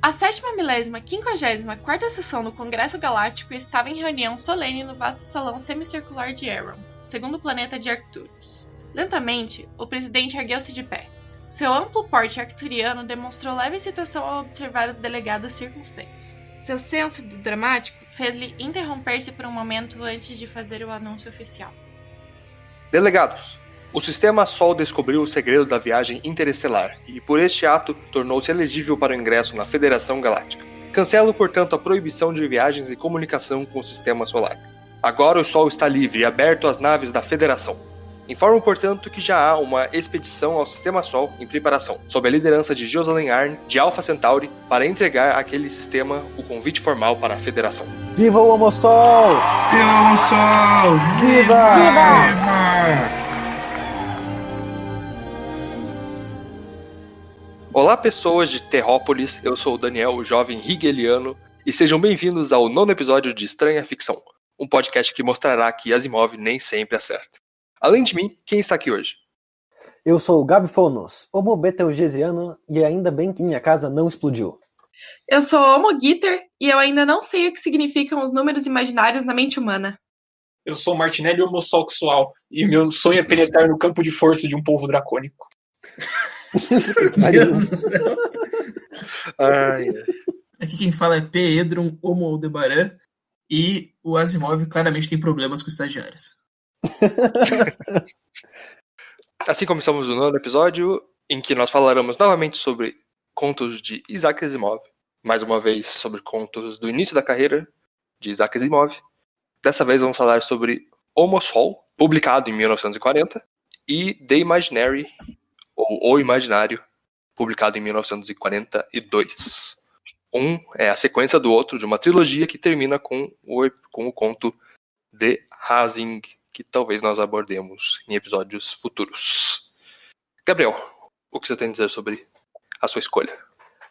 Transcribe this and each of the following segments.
A 7.054ª sessão do Congresso Galáctico estava em reunião solene no vasto salão semicircular de Aeron, segundo planeta de Arcturus. Lentamente, o presidente ergueu-se de pé. Seu amplo porte arcturiano demonstrou leve excitação ao observar os delegados circunstantes. Seu senso do dramático fez-lhe interromper-se por um momento antes de fazer o anúncio oficial. Delegados, o Sistema Sol descobriu o segredo da viagem interestelar e, por este ato, tornou-se elegível para o ingresso na Federação Galáctica. Cancelo, portanto, a proibição de viagens e comunicação com o Sistema Solar. Agora o Sol está livre e aberto às naves da Federação. Informo, portanto, que já há uma expedição ao Sistema Sol em preparação, sob a liderança de Jocelyn Arne, de Alpha Centauri, para entregar àquele sistema o convite formal para a Federação. Viva o Homo Sol! Viva o Homo Sol! Viva! Viva! Olá, pessoas de Terrópolis, eu sou o Daniel, o jovem hegeliano, e sejam bem-vindos ao 9º episódio de Estranha Ficção, um podcast que mostrará que Asimov nem sempre acerta. Além de mim, quem está aqui hoje? Eu sou o Gabi Fonos, homo betelgesiano, e ainda bem que minha casa não explodiu. Eu sou Homo Gitter e eu ainda não sei o que significam os números imaginários na mente humana. Eu sou Martinelli homossexual e meu sonho é penetrar no campo de força de um povo dracônico. Meu Deus do céu. Ai. Aqui quem fala é Pedro Homo Aldebaran e o Asimov claramente tem problemas com estagiários. Assim começamos o 9º episódio, em que nós falaremos novamente sobre contos de Isaac Asimov, mais uma vez sobre contos do início da carreira de Isaac Asimov. Dessa vez vamos falar sobre Homo Sol, publicado em 1940, e The Imaginary, ou O Imaginário, publicado em 1942. Um é a sequência do outro de uma trilogia que termina com o conto The Hazing, que talvez nós abordemos em episódios futuros. Gabriel, o que você tem a dizer sobre a sua escolha?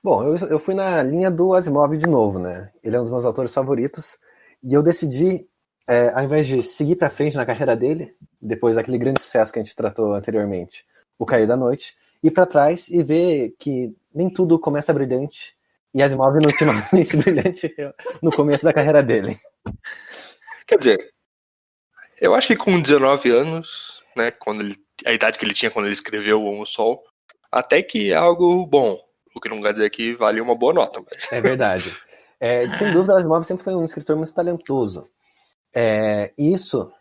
Bom, eu fui na linha do Asimov de novo, né? Ele é um dos meus autores favoritos, e eu decidi, ao invés de seguir pra frente na carreira dele, depois daquele grande sucesso que a gente tratou anteriormente, O Cair da Noite, ir pra trás e ver que nem tudo começa brilhante, e Asimov não tinha uma mente brilhante no começo da carreira dele. Quer dizer, eu acho que com 19 anos, né, a idade que ele tinha quando ele escreveu O Homo Sol, até que é algo bom. O que não quer dizer que vale uma boa nota. Mas... É verdade. Sem dúvida, Asimov sempre foi um escritor muito talentoso. Isso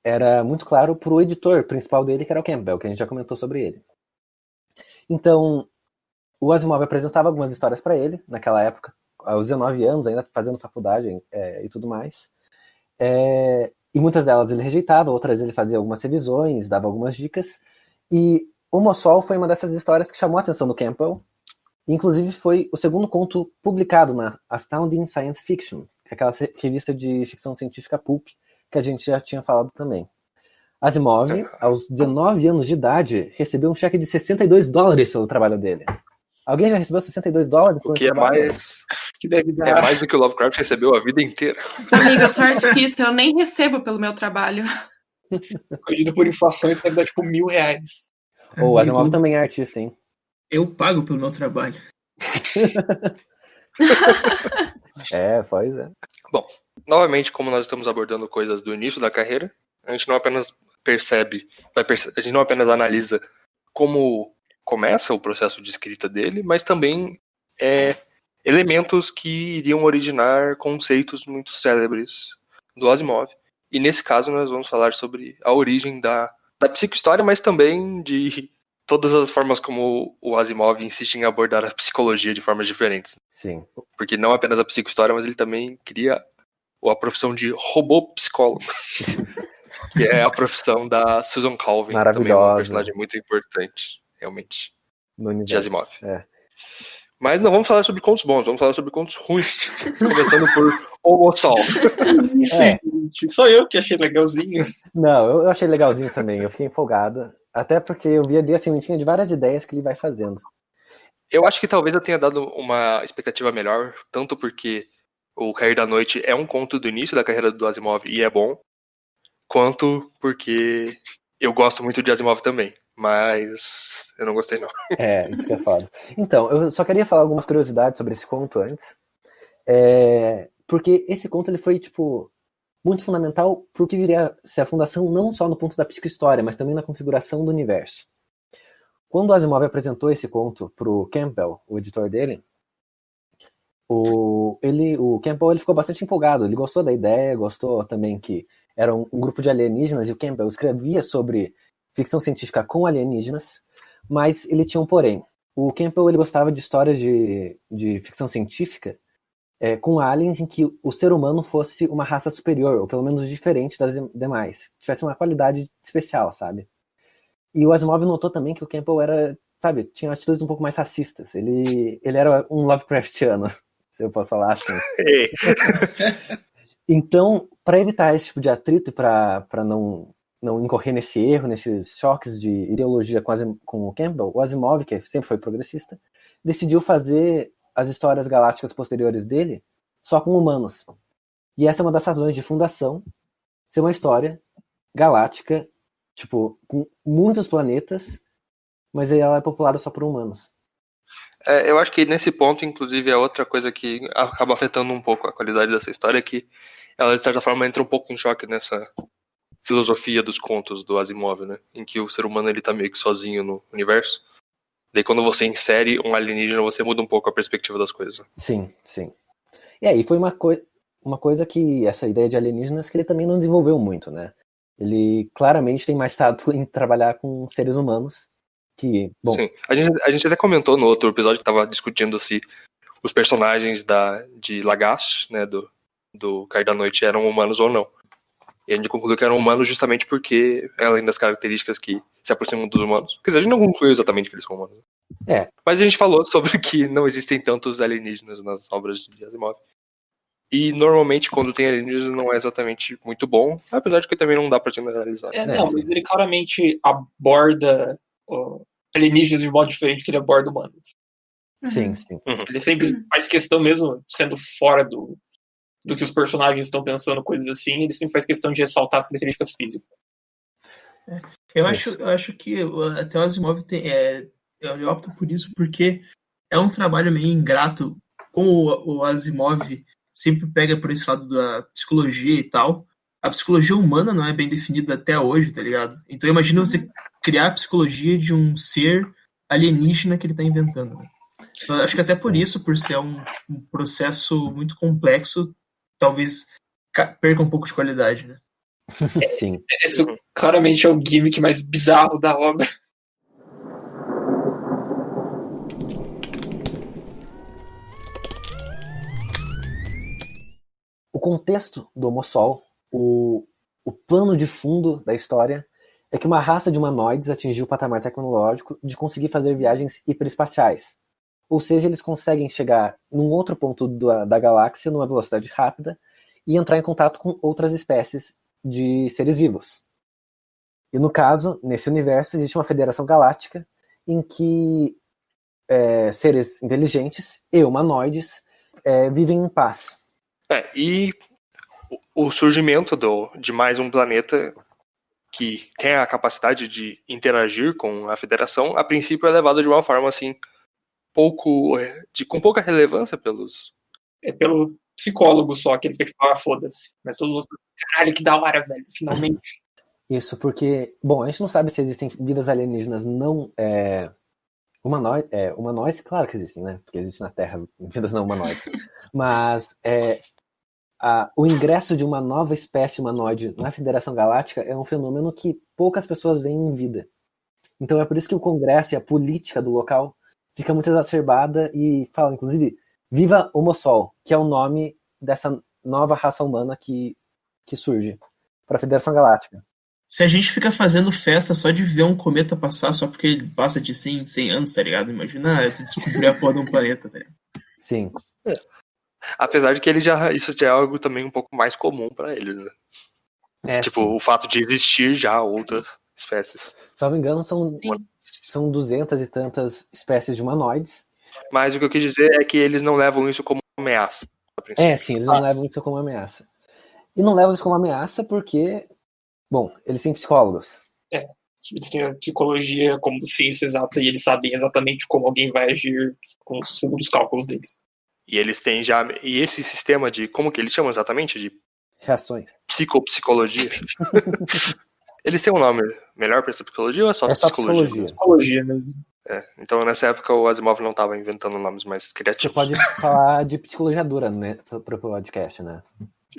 era muito claro para o editor principal dele, que era o Campbell, que a gente já comentou sobre ele. Então, o Asimov apresentava algumas histórias para ele, naquela época, aos 19 anos, ainda fazendo faculdade e tudo mais. E muitas delas ele rejeitava, outras ele fazia algumas revisões, dava algumas dicas. E Homo Sol foi uma dessas histórias que chamou a atenção do Campbell. Inclusive foi o segundo conto publicado na Astounding Science Fiction, que é aquela revista de ficção científica pulp, que a gente já tinha falado também. Asimov, aos 19 anos de idade, recebeu um cheque de $62 pelo trabalho dele. Alguém já recebeu $62? O que é mais... Que deve dar... É mais do que o Lovecraft recebeu a vida inteira. Amiga, sorte que isso eu nem recebo pelo meu trabalho. Corrigido por inflação, isso deve dar tipo R$1.000. O Asimov também é artista, hein? Eu pago pelo meu trabalho. Pois é. Bom, novamente, como nós estamos abordando coisas do início da carreira, a gente não apenas a gente não apenas analisa como começa o processo de escrita dele, mas também elementos que iriam originar conceitos muito célebres do Asimov. E nesse caso nós vamos falar sobre a origem da psicohistória, mas também de todas as formas como o Asimov insiste em abordar a psicologia de formas diferentes. Sim. Porque não apenas a psicohistória, mas ele também cria a profissão de robô-psicólogo, que é a profissão da Susan Calvin, que também é uma personagem muito importante, realmente, de Asimov. Mas não vamos falar sobre contos bons, vamos falar sobre contos ruins, começando por Homo Sol. Só eu que achei legalzinho. Não, eu achei legalzinho também, eu fiquei empolgado. Até porque eu vi ali a sementinha de várias ideias que ele vai fazendo. Eu acho que talvez eu tenha dado uma expectativa melhor, tanto porque O Cair da Noite é um conto do início da carreira do Asimov e é bom, quanto porque eu gosto muito de Asimov também. mas eu não gostei não. Isso que é foda. Então, eu só queria falar algumas curiosidades sobre esse conto antes. Porque esse conto ele foi, tipo, muito fundamental para o que viria a ser a fundação não só no ponto da psicohistória, mas também na configuração do universo. Quando o Asimov apresentou esse conto pro Campbell, o editor dele, o Campbell ele ficou bastante empolgado. Ele gostou da ideia, gostou também que era um grupo de alienígenas, e o Campbell escrevia sobre ficção científica com alienígenas, mas ele tinha um porém. O Campbell ele gostava de histórias de ficção científica com aliens em que o ser humano fosse uma raça superior, ou pelo menos diferente das demais, tivesse uma qualidade especial, sabe? E o Asimov notou também que o Campbell era, sabe, tinha atitudes um pouco mais racistas. Ele era um Lovecraftiano, se eu posso falar assim. Então, para evitar esse tipo de atrito e para não incorrer nesse erro, nesses choques de ideologia com o Campbell, o Asimov, que sempre foi progressista, decidiu fazer as histórias galácticas posteriores dele só com humanos. E essa é uma das razões de fundação ser uma história galáctica, tipo, com muitos planetas, mas ela é populada só por humanos. Eu acho que nesse ponto, inclusive, é outra coisa que acaba afetando um pouco a qualidade dessa história, que ela, de certa forma, entra um pouco em choque nessa filosofia dos contos do Asimov, né? Em que o ser humano ele tá meio que sozinho no universo. Daí quando você insere um alienígena, você muda um pouco a perspectiva das coisas. Sim, sim. E aí foi uma coisa que essa ideia de alienígenas que ele também não desenvolveu muito, né? Ele claramente tem mais tato em trabalhar com seres humanos que, bom... Sim, a gente até comentou no outro episódio que tava discutindo se os personagens de Lagash, né, do Cair da Noite, eram humanos ou não. E a gente concluiu que eram humanos justamente porque, além das características que se aproximam dos humanos. Quer dizer, a gente não concluiu exatamente que eles são humanos. Mas a gente falou sobre que não existem tantos alienígenas nas obras de Asimov. E normalmente quando tem alienígenas não é exatamente muito bom, apesar de que também não dá pra generalizar. Mas ele claramente aborda alienígenas de modo diferente que ele aborda humanos. Sim, sim. Ele sempre faz questão, mesmo sendo fora do que os personagens estão pensando, coisas assim, ele sempre faz questão de ressaltar as características físicas. Eu acho que até o Asimov ele opta por isso porque é um trabalho meio ingrato, como o Asimov sempre pega por esse lado da psicologia e tal. A psicologia humana não é bem definida até hoje, tá ligado? Então imagina você criar a psicologia de um ser alienígena que ele tá inventando, né? Então, acho que até por isso, por ser um processo muito complexo, talvez perca um pouco de qualidade, né? Sim. Isso claramente é o gimmick mais bizarro da obra. O contexto do Homo Sol, o plano de fundo da história, é que uma raça de humanoides atingiu o patamar tecnológico de conseguir fazer viagens hiperespaciais. Ou seja, eles conseguem chegar num outro ponto da galáxia numa velocidade rápida e entrar em contato com outras espécies de seres vivos. E no caso, nesse universo, existe uma federação galáctica em que seres inteligentes e humanoides vivem em paz. E o surgimento de mais um planeta que tem a capacidade de interagir com a Federação, a princípio é levado de uma forma assim, com pouca relevância pelos... pelo psicólogo só, que ele fica tipo, foda-se. Mas todos os outros, caralho, que da hora, velho, finalmente. Isso, porque, bom, a gente não sabe se existem vidas alienígenas não humanoides, claro que existem, né? Porque existe na Terra vidas não humanoides. Mas o ingresso de uma nova espécie humanoide na Federação Galáctica é um fenômeno que poucas pessoas veem em vida. Então é por isso que o Congresso e a política do local fica muito exacerbada e fala, inclusive, Viva Homo Sol, que é o nome dessa nova raça humana que surge para a Federação Galáctica. Se a gente fica fazendo festa só de ver um cometa passar, só porque ele passa de 100 em 100 anos, tá ligado? Imagina descobrir a porra de um planeta, tá ligado? Sim. Apesar de que isso já é algo também um pouco mais comum para eles, né? Tipo, sim. O fato de existir já outras espécies. Salvo engano, são 200 e tantas espécies de humanoides. Mas o que eu quis dizer é que eles não levam isso como ameaça. Sim, eles não levam isso como ameaça. E não levam isso como ameaça porque, bom, eles têm psicólogos. Eles têm a psicologia como ciência exata e eles sabem exatamente como alguém vai agir segundo os cálculos deles. E eles têm já. E esse sistema de. Como que eles chamam exatamente? De Reações. psicologia. Eles têm um nome melhor pra essa psicologia ou é só psicologia? Psicologia mesmo. Então nessa época o Asimov não estava inventando nomes mais Você criativos. pode falar de psicologia dura, né, pro podcast, né?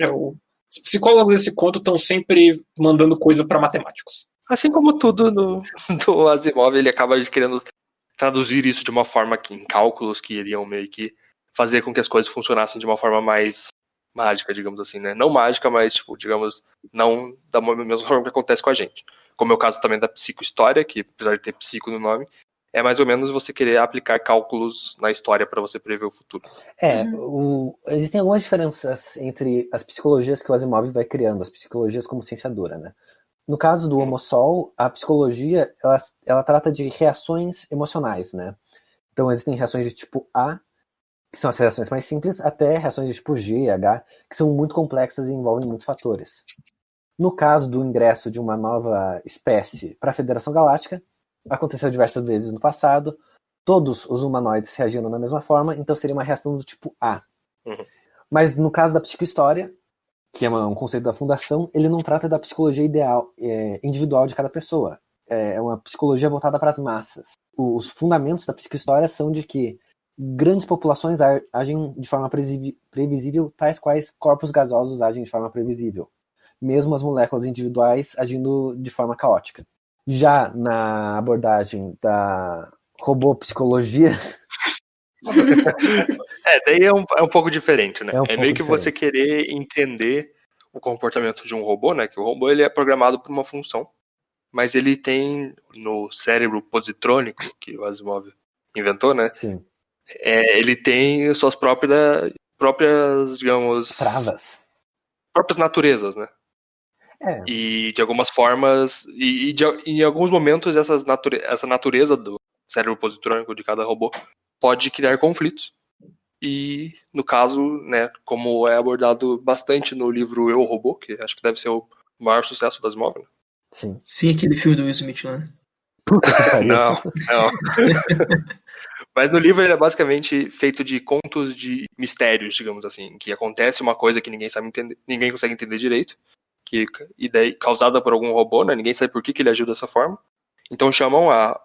Os psicólogos desse conto estão sempre mandando coisa para matemáticos. Assim como tudo do Asimov, ele acaba querendo traduzir isso de uma forma que, em cálculos que iriam meio que fazer com que as coisas funcionassem de uma forma mais mágica, digamos assim, né? Não mágica, mas, tipo, digamos, não da mesma forma que acontece com a gente. Como é o caso também da psicohistória, que apesar de ter psico no nome, é mais ou menos você querer aplicar cálculos na história para você prever o futuro. Existem algumas diferenças entre as psicologias que o Asimov vai criando, as psicologias como ciência dura, né? No caso do Homo Sol, a psicologia, ela trata de reações emocionais, né? Então existem reações de tipo A, que são as reações mais simples, até reações de tipo G, H, que são muito complexas e envolvem muitos fatores. No caso do ingresso de uma nova espécie para a Federação Galáctica, aconteceu diversas vezes no passado, todos os humanoides reagiram da mesma forma, então seria uma reação do tipo A. Mas no caso da psicohistória, que é um conceito da fundação, ele não trata da psicologia individual de cada pessoa. É uma psicologia voltada para as massas. Os fundamentos da psicohistória são de que grandes populações agem de forma previsível, tais quais corpos gasosos agem de forma previsível, mesmo as moléculas individuais agindo de forma caótica. Já na abordagem da robopsicologia... Daí é um pouco diferente, né? É meio que você querer entender o comportamento de um robô, né? Que o robô ele é programado por uma função, mas ele tem no cérebro positrônico, que o Asimov inventou, né? Sim. Ele tem suas próprias, digamos... Travas. Próprias naturezas, né? E de algumas formas... em alguns momentos essa natureza do cérebro positrônico de cada robô pode criar conflitos. E, no caso, né, como é abordado bastante no livro Eu, Robô, que acho que deve ser o maior sucesso das Asimov, né? Sim. Sim, aquele filme do Will Smith lá. Não. Mas no livro ele é basicamente feito de contos de mistérios, digamos assim, que acontece uma coisa que ninguém sabe entender, ninguém consegue entender direito, e daí causada por algum robô, né? Ninguém sabe por que ele agiu dessa forma. Então chamam a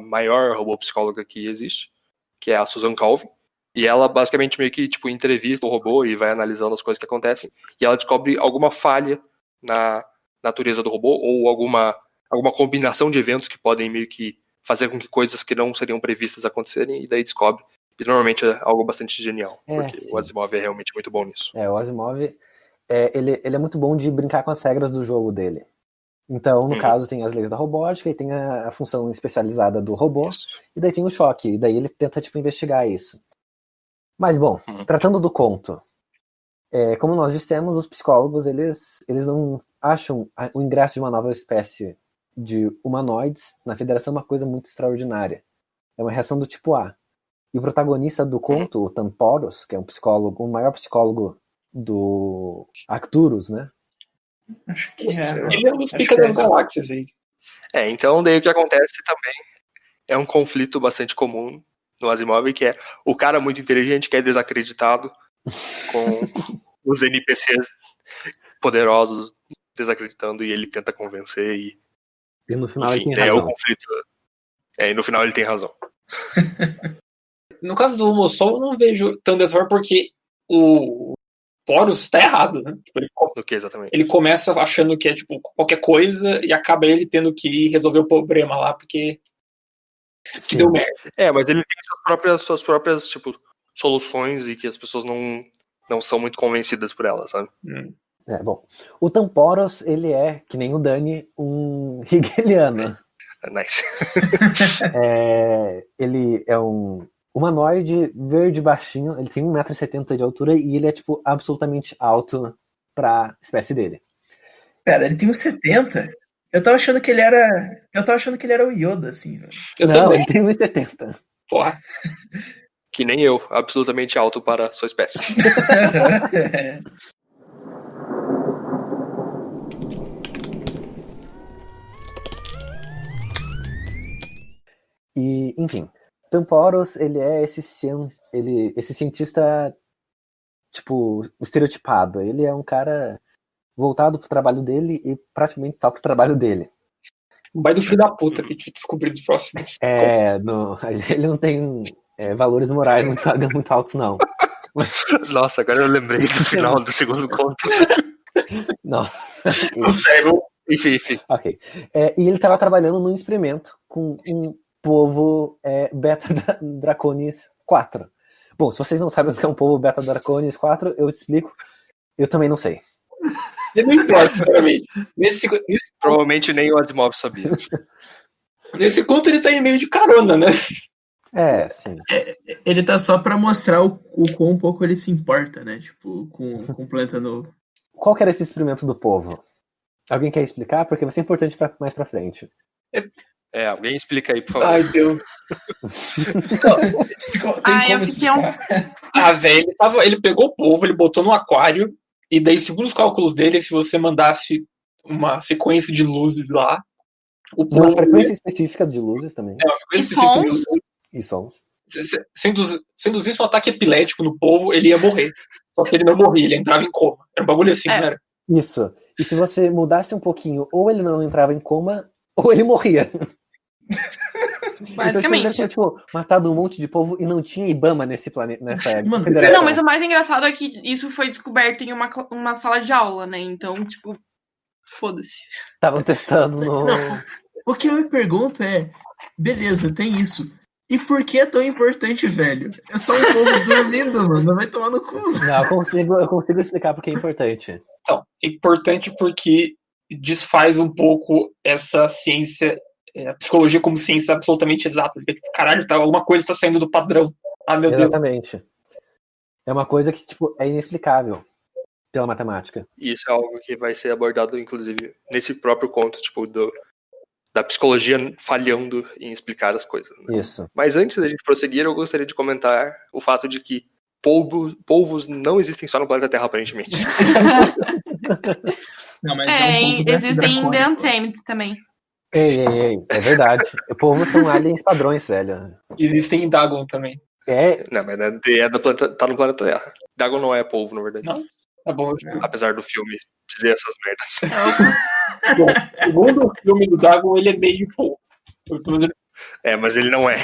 maior robô psicóloga que existe, que é a Susan Calvin, e ela basicamente meio que tipo entrevista o robô e vai analisando as coisas que acontecem, e ela descobre alguma falha na natureza do robô ou alguma combinação de eventos que podem meio que fazer com que coisas que não seriam previstas acontecerem, e daí descobre. E normalmente é algo bastante genial, porque sim. o Asimov é realmente muito bom nisso. O Asimov, ele é muito bom de brincar com as regras do jogo dele. Então, no caso, tem as leis da robótica e tem a função especializada do robô, e daí tem o choque, e daí ele tenta tipo, investigar isso. Mas, bom, tratando do conto, como nós dissemos, os psicólogos, eles não acham o ingresso de uma nova espécie de humanoides na Federação uma coisa muito extraordinária. É uma reação do tipo A. E o protagonista do conto, o Tamporos, que é o maior psicólogo do Arcturus, né? Acho que Ele é um dos pica das galáxias aí. Então daí o que acontece também é um conflito bastante comum no Asimov, que é o cara muito inteligente que é desacreditado com os NPCs poderosos desacreditando, e ele tenta convencer e no final enfim, ele tem razão. O conflito. E no final ele tem razão. No caso do Homo Sol, eu não vejo tanto dessa forma, porque o Porus tá errado, né? Do que exatamente? Ele começa achando que é tipo qualquer coisa e acaba ele tendo que resolver o problema lá, porque que deu merda. Mas ele tem suas próprias tipo, soluções e que as pessoas não são muito convencidas por elas, sabe? Bom, o Tamporos, ele é, que nem o Dani, um hegeliano. Nice. Ele é um humanoide verde baixinho, ele tem 1,70 m de altura e ele é, tipo, absolutamente alto pra espécie dele. Pera, ele tem 1,70 m? Eu tava achando que ele era o Yoda, assim, velho. Não, ele tem 1,70 m. Porra. Que nem eu, absolutamente alto para sua espécie. E, enfim, Tamporos, ele é esse cientista, tipo, estereotipado. Ele é um cara voltado pro trabalho dele e praticamente só pro trabalho dele. Um baita do filho da puta que a gente descobrir nos próximos. Ele não tem valores morais muito altos, não. Nossa, agora eu lembrei do final do segundo conto. Nossa. Enfim. Ok. E ele estava trabalhando num experimento com um povo Beta Draconis 4. Bom, se vocês não sabem o que é um povo Beta Draconis 4, eu te explico. Eu também não sei. Não importa, sinceramente. Provavelmente nem o Asimov sabia. Nesse conto ele tá em meio de carona, né? Sim. Ele tá só pra mostrar o quão pouco ele se importa, né? Tipo, com o planeta novo. Qual que era esse experimento do povo? Alguém quer explicar? Porque vai ser importante mais pra frente. Alguém explica aí, por favor. Ai, Deus. Eu fiquei velho, ele pegou o povo, ele botou no aquário, e daí, segundo os cálculos dele, se você mandasse uma sequência de luzes lá, o povo... Uma frequência específica de luzes também. Uma frequência específica de luzes. E sons. Se induzisse um ataque epilético no povo, ele ia morrer. Só que ele não morria, ele entrava em coma. Era um bagulho assim, não era? Isso. E se você mudasse um pouquinho, ou ele não entrava em coma, ou ele morria. Basicamente. Então, tipo, matado um monte de povo e não tinha Ibama nesse planeta, nessa Mano, federação. Não, mas o mais engraçado é que isso foi descoberto em uma sala de aula, né? Então, tipo, foda-se. Estavam testando no... Não, o que eu me pergunto é, beleza, tem isso. E por que é tão importante, velho? É só um povo dormindo, mano. Vai tomar no cu. Não, eu consigo explicar porque é importante. Então, é importante porque desfaz um pouco essa ciência, a psicologia como ciência absolutamente exata. Caralho, alguma coisa está saindo do padrão. Ah, meu Deus. Exatamente. É uma coisa que, tipo, é inexplicável pela matemática. E isso é algo que vai ser abordado, inclusive, nesse próprio conto, tipo, da psicologia falhando em explicar as coisas. Né? Isso. Mas antes da gente prosseguir, eu gostaria de comentar o fato de que polvos não existem só no planeta Terra, aparentemente. Não, mas existem em The Untamed também. Ei, é verdade. Polvos são aliens padrões, velho. Existem em Dagon também. Não, mas tá no planeta Terra. Dagon não é polvo, na verdade. Não? Tá bom. Apesar do filme dizer essas merdas. Bom, segundo o filme do Dagon, ele é meio polvo. Mas ele não é.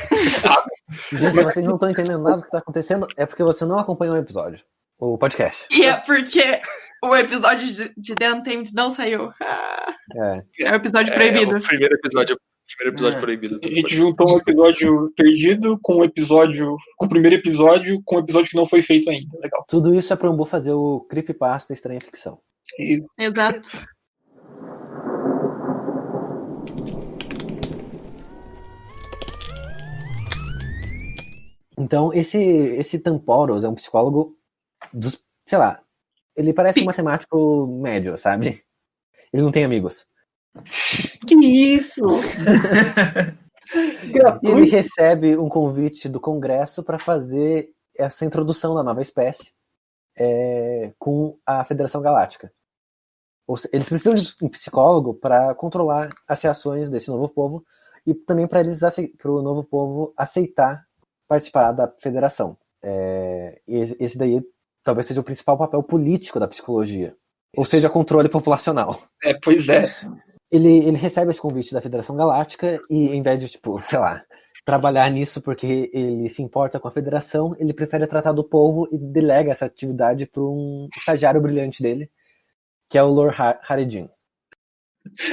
Gente, vocês não estão entendendo nada do que está acontecendo, é porque você não acompanhou o episódio, o podcast. E é porque o episódio de The Untamed não saiu. É o episódio proibido. O primeiro episódio proibido. A gente juntou um episódio perdido com o primeiro episódio com um episódio que não foi feito ainda. Legal. Tudo isso é para o Umbu fazer o Creepypasta Estranha Ficção. Isso. Exato. Então, esse Tamporos é um psicólogo dos, sei lá, ele parece um matemático médio, sabe? Ele não tem amigos. Que isso? E ele recebe um convite do Congresso para fazer essa introdução da nova espécie com a Federação Galáctica. Eles precisam de um psicólogo para controlar as reações desse novo povo e também para o novo povo aceitar participar da Federação. Esse daí talvez seja o principal papel político da psicologia. Ou seja, controle populacional. Pois é. Ele recebe esse convite da Federação Galáctica e, em vez de, tipo, sei lá, trabalhar nisso porque ele se importa com a Federação, ele prefere tratar do povo e delega essa atividade para um estagiário brilhante dele, que é o Lord Haredin.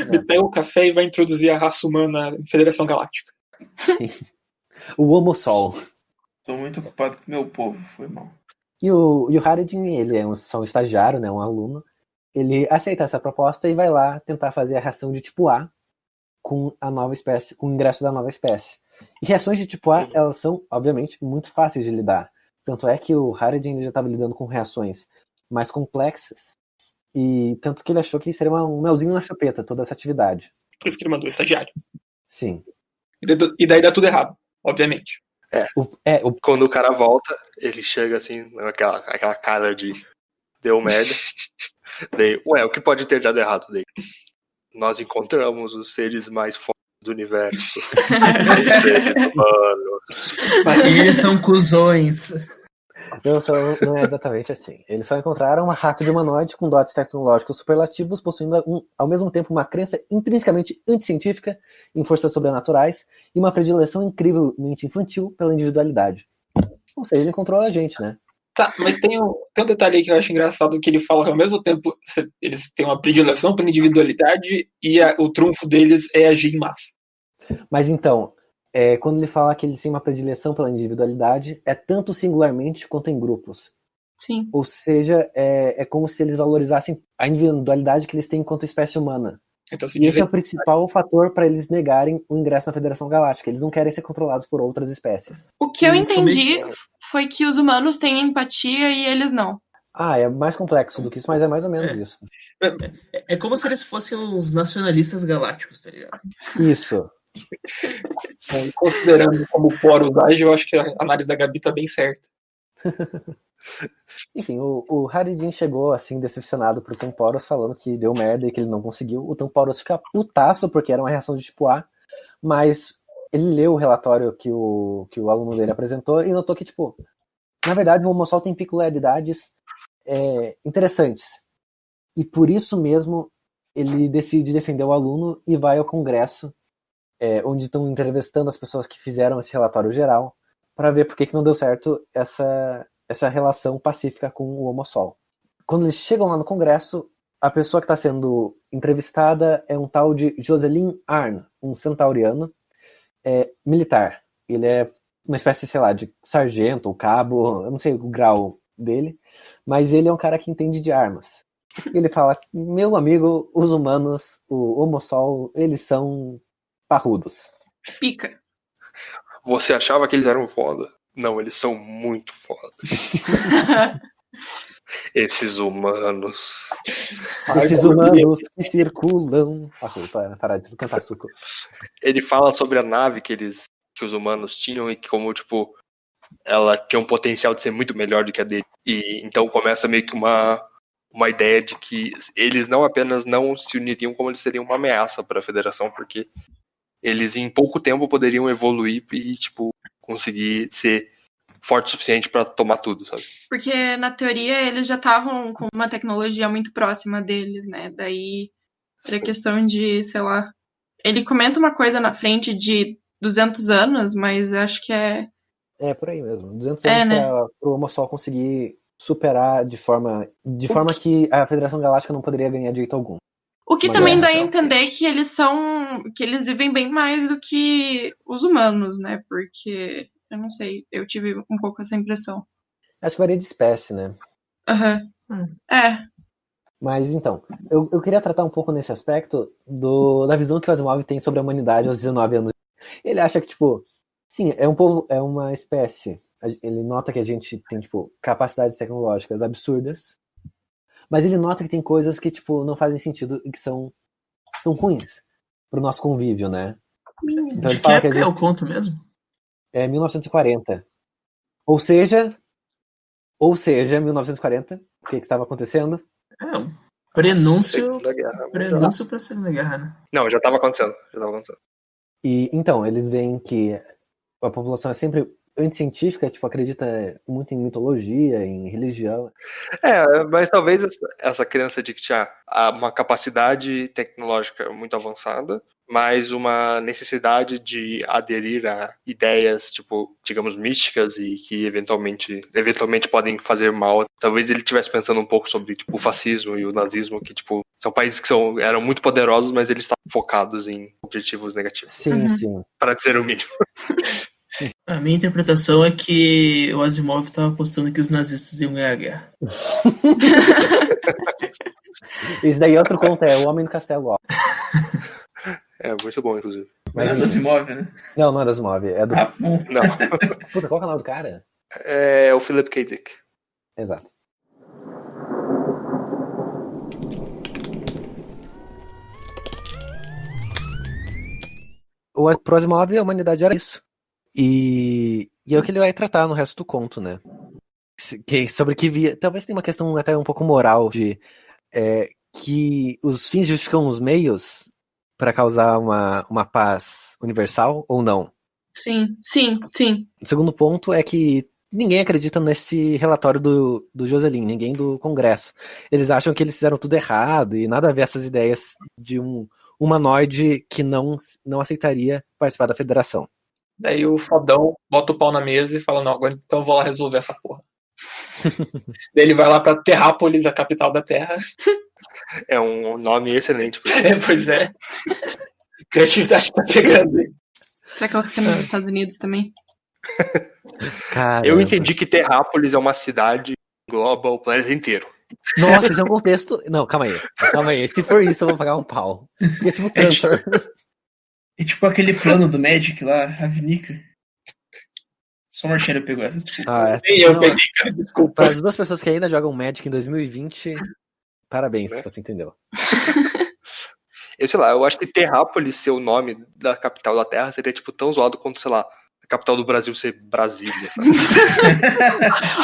Ele pega o café e vai introduzir a raça humana na Federação Galáctica. O Homo Sol. Tô muito ocupado com meu povo, foi mal. E o Haredin, ele é só um estagiário, né, um aluno. Ele aceita essa proposta e vai lá tentar fazer a reação de tipo A com a nova espécie, com o ingresso da nova espécie. E reações de tipo A, elas são, obviamente, muito fáceis de lidar. Tanto é que o Haredin já estava lidando com reações mais complexas, e tanto que ele achou que seria um melzinho na chupeta toda essa atividade. Por isso que ele mandou o estagiário. Sim. E daí dá tudo errado, obviamente. Quando o cara volta, ele chega assim, aquela cara de deu merda. Daí, o que pode ter dado errado daí? Nós encontramos os seres mais fortes do universo. Seres humanos. E eles são cuzões. Não é exatamente assim. Eles só encontraram uma raça de humanoide com dotes tecnológicos superlativos, possuindo ao mesmo tempo uma crença intrinsecamente anticientífica em forças sobrenaturais e uma predileção incrivelmente infantil pela individualidade. Ou seja, ele encontrou a gente, né? Tá, mas tem um detalhe aí que eu acho engraçado, que ele fala que ao mesmo tempo eles têm uma predileção pela individualidade e o trunfo deles é agir em massa. Mas então, quando ele fala que eles têm uma predileção pela individualidade, é tanto singularmente quanto em grupos. Sim. Ou seja, é como se eles valorizassem a individualidade que eles têm enquanto espécie humana. Então, E esse é o principal fator para eles negarem o ingresso na Federação Galáctica. Eles não querem ser controlados por outras espécies. O que eu entendi foi que os humanos têm empatia e eles não. É mais complexo do que isso, mas é mais ou menos isso. É como se eles fossem os nacionalistas galácticos, tá ligado? Isso. Considerando como poros age, eu acho que a análise da Gabi tá bem certa. Enfim, o Haridin chegou assim decepcionado pro Temporos, falando que deu merda e que ele não conseguiu. O Temporos fica putaço porque era uma reação de tipo A, mas ele leu o relatório que o aluno dele apresentou e notou que, tipo, na verdade o Homossol tem peculiaridades interessantes. E por isso mesmo ele decide defender o aluno e vai ao congresso, onde estão entrevistando as pessoas que fizeram esse relatório geral, para ver por que não deu certo essa relação pacífica com o Homossol. Quando eles chegam lá no congresso, a pessoa que está sendo entrevistada é um tal de Jocelyn Arn, um centauriano militar. Ele é uma espécie, sei lá, de sargento ou cabo, eu não sei o grau dele, mas ele é um cara que entende de armas. Ele fala: meu amigo, os humanos, o Homossol, eles são parrudos. Pica. Você achava que eles eram foda? Não, eles são muito foda. Esses humanos. Esses humanos que circulam. Parar de cantar suco. Ele fala sobre a nave que os humanos tinham e que, como, tipo, ela tinha um potencial de ser muito melhor do que a dele. E então começa meio que uma ideia de que eles não apenas não se uniriam, como eles seriam uma ameaça para a Federação, porque eles em pouco tempo poderiam evoluir e, tipo, conseguir ser forte o suficiente para tomar tudo, sabe? Porque, na teoria, eles já estavam com uma tecnologia muito próxima deles, né? Daí, era questão de, sei lá... Ele comenta uma coisa na frente de 200 anos, mas acho que é... É, por aí mesmo. 200 anos né? para o Homossol conseguir superar de forma que a Federação Galáctica não poderia ganhar de jeito algum. O que Uma também dá a guerra. entender que eles vivem bem mais do que os humanos, né? Porque, eu não sei, eu tive um pouco essa impressão. Acho que varia de espécie, né? Aham. É. Mas então, eu queria tratar um pouco nesse aspecto da visão que o Asimov tem sobre a humanidade aos 19 anos. Ele acha que, tipo, sim, é um povo, é uma espécie. Ele nota que a gente tem, tipo, capacidades tecnológicas absurdas, mas ele nota que tem coisas que, tipo, não fazem sentido e que são ruins pro nosso convívio, né? De Então ele que fala época que é o conto mesmo? é 1940. Ou seja, 1940, o que estava acontecendo? É um prenúncio Segunda Guerra. para a Segunda Guerra, né? Não, já estava acontecendo. E então, eles veem que a população é sempre anticientífica, tipo, acredita muito em mitologia, em religião. Mas talvez essa crença de que tinha uma capacidade tecnológica muito avançada, mas uma necessidade de aderir a ideias, tipo, digamos, místicas e que eventualmente podem fazer mal. Talvez ele estivesse pensando um pouco sobre, tipo, o fascismo e o nazismo, que, tipo, são países que eram muito poderosos, mas eles estavam focados em objetivos negativos. Sim, sim. Para dizer o mínimo. A minha interpretação é que o Asimov estava apostando que os nazistas iam ganhar a guerra. Esse daí é outro conto, é O Homem do Castelo. Ó. É muito bom, inclusive. Mas é do Asimov, né? Não é do Asimov, é do... Não. Puta, qual é o canal do cara? É o Philip K. Dick. Exato. Pro Asimov, a humanidade era isso. E é o que ele vai tratar no resto do conto, né? Sobre que via. Talvez tenha uma questão até um pouco moral de que os fins justificam os meios, pra causar uma paz universal ou não? Sim. O segundo ponto é que ninguém acredita nesse relatório do Joselin, ninguém do Congresso. Eles acham que eles fizeram tudo errado e nada a ver essas ideias de um humanoide que não aceitaria participar da federação. Daí o fodão bota o pau na mesa e fala, não, agora então eu vou lá resolver essa porra. Daí ele vai lá pra Terrápolis, a capital da Terra. É um nome excelente. Pois é. Criatividade tá pegando. Será que ela fica nos Estados Unidos também? Caramba. Eu entendi que Terrápolis é uma cidade que engloba o planeta inteiro. Nossa, esse é um contexto... Não, calma aí. Se for isso, eu vou pagar um pau. Porque é tipo Transfer. É tipo aquele plano do Magic lá, Ravnica. Só o Marcelo pegou essa, desculpa. Eu peguei, cara, desculpa. Para as duas pessoas que ainda jogam Magic em 2020, parabéns, se você entendeu. Eu sei lá, eu acho que Terrápolis ser o nome da capital da Terra seria tipo tão zoado quanto, sei lá, a capital do Brasil ser Brasília, sabe?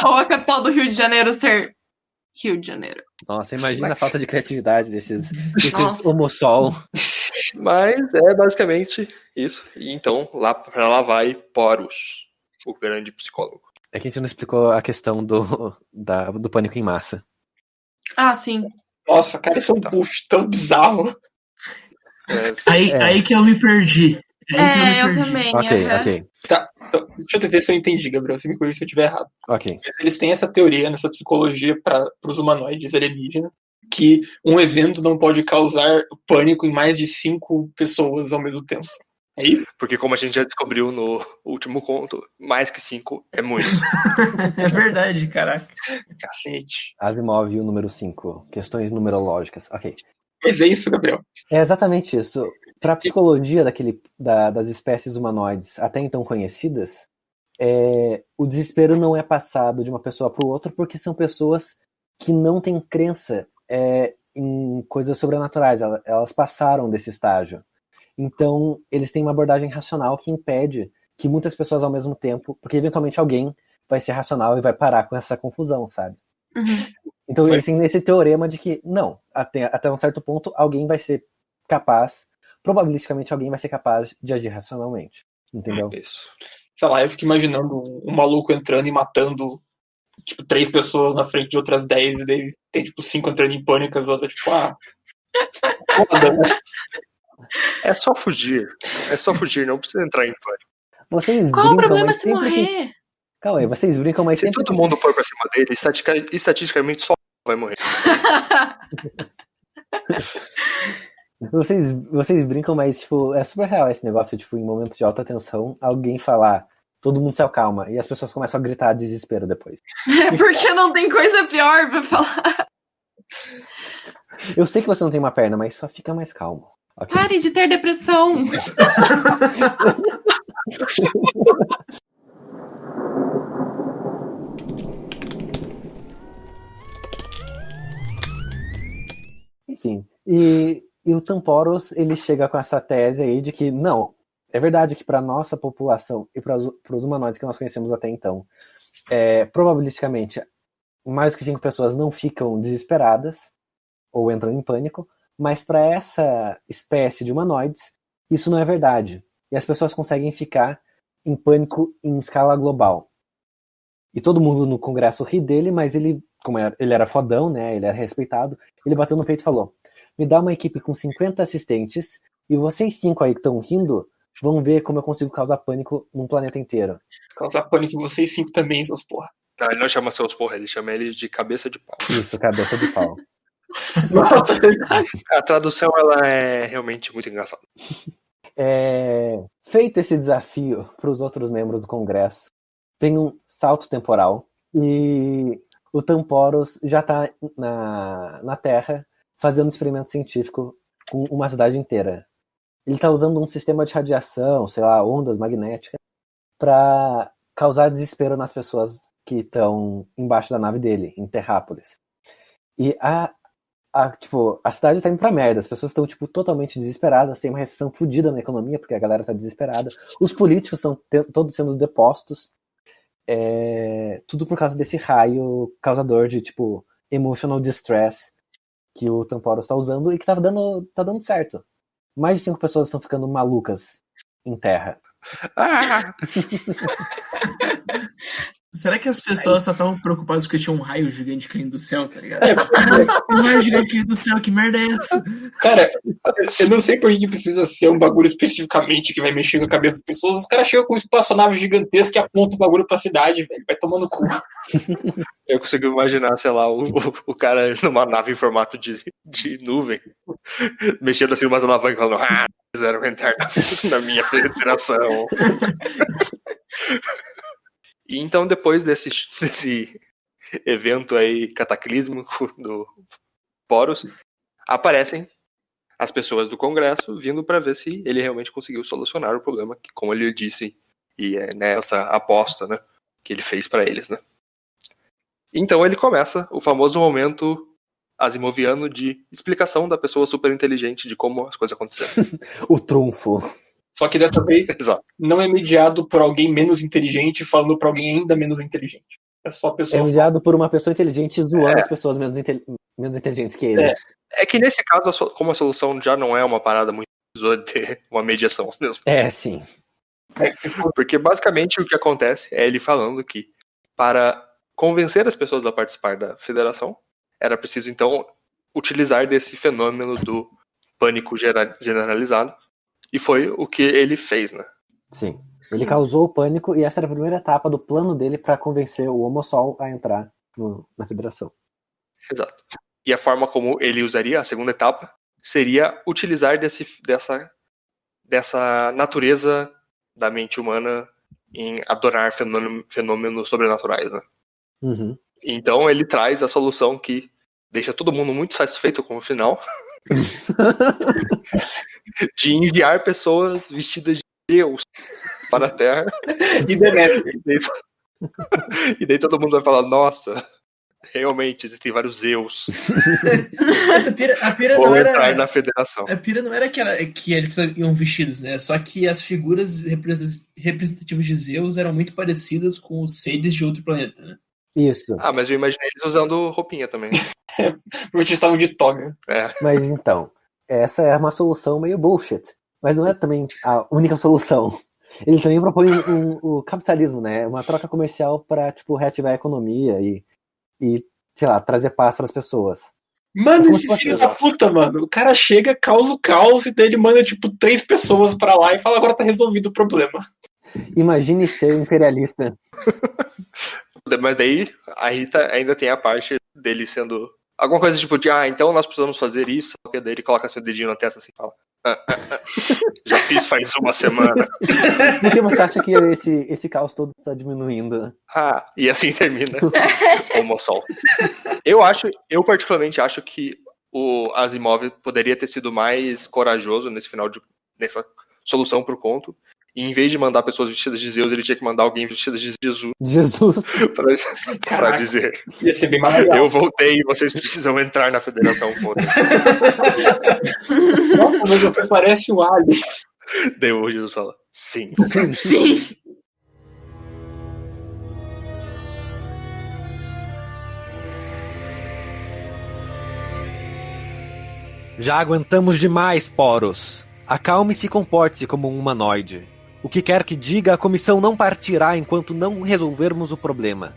Ou a capital do Rio de Janeiro ser Rio de Janeiro. Nossa, imagina a falta de criatividade desses Nossa. homossol. Mas é basicamente isso. E então, pra lá vai Porus, o grande psicólogo. É que a gente não explicou a questão do pânico em massa. Ah, sim. Nossa, cara, isso é um bucho tão bizarro. Aí que eu me perdi. Eu também. Ok. Tá, então, deixa eu ver se eu entendi, Gabriel. Você me corrija se eu estiver errado. Ok. Eles têm essa teoria, nessa psicologia para os humanoides alienígenas, que um evento não pode causar pânico em mais de 5 pessoas ao mesmo tempo. É isso? Porque como a gente já descobriu no último conto, mais que 5 é muito. É verdade, caraca. Cacete. Asimov, o número 5. Questões numerológicas. Ok. Mas é isso, Gabriel. É exatamente isso. Para a psicologia das espécies humanoides até então conhecidas, o desespero não é passado de uma pessoa para o outro porque são pessoas que não têm crença em coisas sobrenaturais. Elas passaram desse estágio. Então, eles têm uma abordagem racional que impede que muitas pessoas ao mesmo tempo, porque eventualmente alguém vai ser racional e vai parar com essa confusão, sabe? Uhum. Então, eles têm esse teorema de que, não, até um certo ponto, alguém vai ser capaz, probabilisticamente alguém vai ser capaz de agir racionalmente, entendeu? Isso. Sei lá, eu fico imaginando um maluco entrando e matando, tipo, 3 pessoas na frente de outras 10, e daí tem, tipo, 5 entrando em pânico, as outras, tipo, foda, né? É só fugir, não precisa entrar em pânico. Vocês Qual o brincam, problema mas se sempre que... morrer? Calma aí, vocês brincam, mas Se sempre todo mundo for pra cima dele, estatisticamente só vai morrer. Vocês brincam, mas tipo, é super real esse negócio, tipo, em momentos de alta tensão, alguém falar, todo mundo se acalma, e as pessoas começam a gritar de desespero depois. Porque não tem coisa pior pra falar. Eu sei que você não tem uma perna, mas só fica mais calmo. Okay? Pare de ter depressão. Enfim, e o Tamporos, ele chega com essa tese aí de que, não, é verdade que para nossa população e para os humanoides que nós conhecemos até então, probabilisticamente, mais do que 5 pessoas não ficam desesperadas ou entram em pânico, mas para essa espécie de humanoides, isso não é verdade. E as pessoas conseguem ficar em pânico em escala global. E todo mundo no Congresso ri dele, mas ele, como ele era fodão, né, ele era respeitado, ele bateu no peito e falou, me dá uma equipe com 50 assistentes e vocês 5 aí que estão rindo vão ver como eu consigo causar pânico num planeta inteiro. Causar pânico em vocês 5 também, seus porra. Não, ele não chama seus porra, ele chama ele de cabeça de pau. Isso, cabeça de pau. Nossa, a tradução ela é realmente muito engraçada. Feito esse desafio para os outros membros do Congresso, tem um salto temporal e o Tamporos já está na Terra fazendo um experimento científico com uma cidade inteira. Ele está usando um sistema de radiação, sei lá, ondas magnéticas, para causar desespero nas pessoas que estão embaixo da nave dele, em Terrápolis. E a cidade tá indo pra merda, as pessoas estão tipo, totalmente desesperadas, tem uma recessão fodida na economia, porque a galera tá desesperada, os políticos estão todos sendo depostos, tudo por causa desse raio causador de tipo emotional distress que o Tamporos tá usando e que tá dando certo. mais de 5 pessoas estão ficando malucas em terra. Será que as pessoas só estavam preocupadas porque tinha um raio gigante caindo do céu, tá ligado? Um raio gigante caindo do céu, que merda é essa? Cara, eu não sei por que precisa ser um bagulho especificamente que vai mexer com a cabeça das pessoas. Os caras chegam com um espaçonave gigantesco e apontam o bagulho pra cidade, velho. Vai tomando cu. Eu consigo imaginar, sei lá, o cara numa nave em formato de nuvem, mexendo assim umas alavancas, falando, quiseram entrar na minha federação. E então, depois desse evento aí cataclísmico do Poros, aparecem as pessoas do Congresso vindo para ver se ele realmente conseguiu solucionar o problema, que, como ele disse, e é nessa aposta, né, que ele fez para eles, né. Então ele começa o famoso momento asimoviano de explicação da pessoa super inteligente de como as coisas aconteceram. O trunfo. Só que dessa vez Exato. não é mediado por alguém menos inteligente falando pra alguém ainda menos inteligente. É só a pessoa. É mediado por uma pessoa inteligente zoando as pessoas menos inteligentes que ele. É que nesse caso, como a solução já não é uma parada muito de ter uma mediação mesmo. Sim. Porque basicamente o que acontece é ele falando que para convencer as pessoas a participar da federação, era preciso então utilizar desse fenômeno do pânico generalizado. E foi o que ele fez, né? Sim. Ele causou o pânico e essa era a primeira etapa do plano dele para convencer o Homosol a entrar na federação. Exato. E a forma como ele usaria a segunda etapa seria utilizar dessa natureza da mente humana em adorar fenômenos sobrenaturais, né? Uhum. Então ele traz a solução que deixa todo mundo muito satisfeito com o final. De enviar pessoas vestidas de Deus para a Terra. E daí todo mundo vai falar, nossa, realmente existem vários Zeus. Mas a pira Vou não era entrar na federação. A pira não era que eles iam vestidos, né? Só que as figuras representativas de Zeus eram muito parecidas com os seres de outro planeta, né? Isso. Mas eu imaginei eles usando roupinha também. Porque eles estavam de toga. Mas então, essa é uma solução meio bullshit. Mas não é também a única solução. Ele também propõe o capitalismo, né? Uma troca comercial para, tipo, reativar a economia e, sei lá, trazer paz para as pessoas. Mano, esse filho da puta, mano. O cara chega, causa o caos e daí ele manda, tipo, 3 pessoas pra lá e fala, agora tá resolvido o problema. Imagine ser imperialista. Mas daí ainda tem a parte dele sendo alguma coisa tipo de, então nós precisamos fazer isso, porque daí ele coloca seu dedinho na testa assim e fala, já fiz faz uma semana. Por que você acha que esse caos todo tá diminuindo? E assim termina o Homosol. Eu particularmente acho que o Asimov poderia ter sido mais corajoso nessa solução pro conto. E em vez de mandar pessoas vestidas de Zeus, ele tinha que mandar alguém vestidas de Jesus. Pra dizer. Ia ser bem mais legal. Eu voltei e vocês precisam entrar na federação, foda-se. Nossa, mas você parece o Alien. Daí o Jesus fala, sim. Já aguentamos demais, Poros. Acalme-se e comporte-se como um humanoide. O que quer que diga, a comissão não partirá enquanto não resolvermos o problema.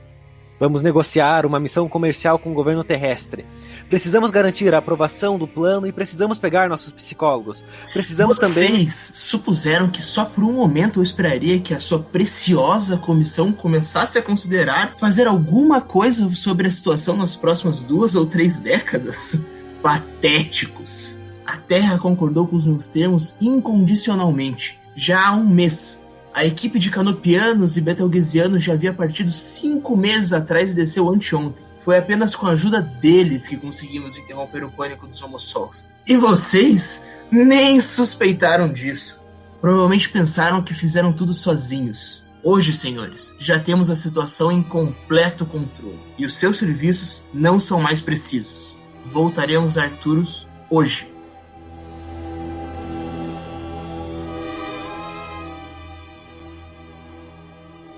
Vamos negociar uma missão comercial com o governo terrestre. Precisamos garantir a aprovação do plano e precisamos pegar nossos psicólogos. Precisamos também... Vocês supuseram que só por um momento eu esperaria que a sua preciosa comissão começasse a considerar fazer alguma coisa sobre a situação nas próximas 2 ou 3 décadas? Patéticos. A Terra concordou com os meus termos incondicionalmente. Já há um mês. A equipe de canopianos e betelgesianos já havia partido 5 meses atrás e desceu anteontem. Foi apenas com a ajuda deles que conseguimos interromper o pânico dos homossols. E vocês nem suspeitaram disso. Provavelmente pensaram que fizeram tudo sozinhos. Hoje, senhores, já temos a situação em completo controle. E os seus serviços não são mais precisos. Voltaremos a Arcturus hoje.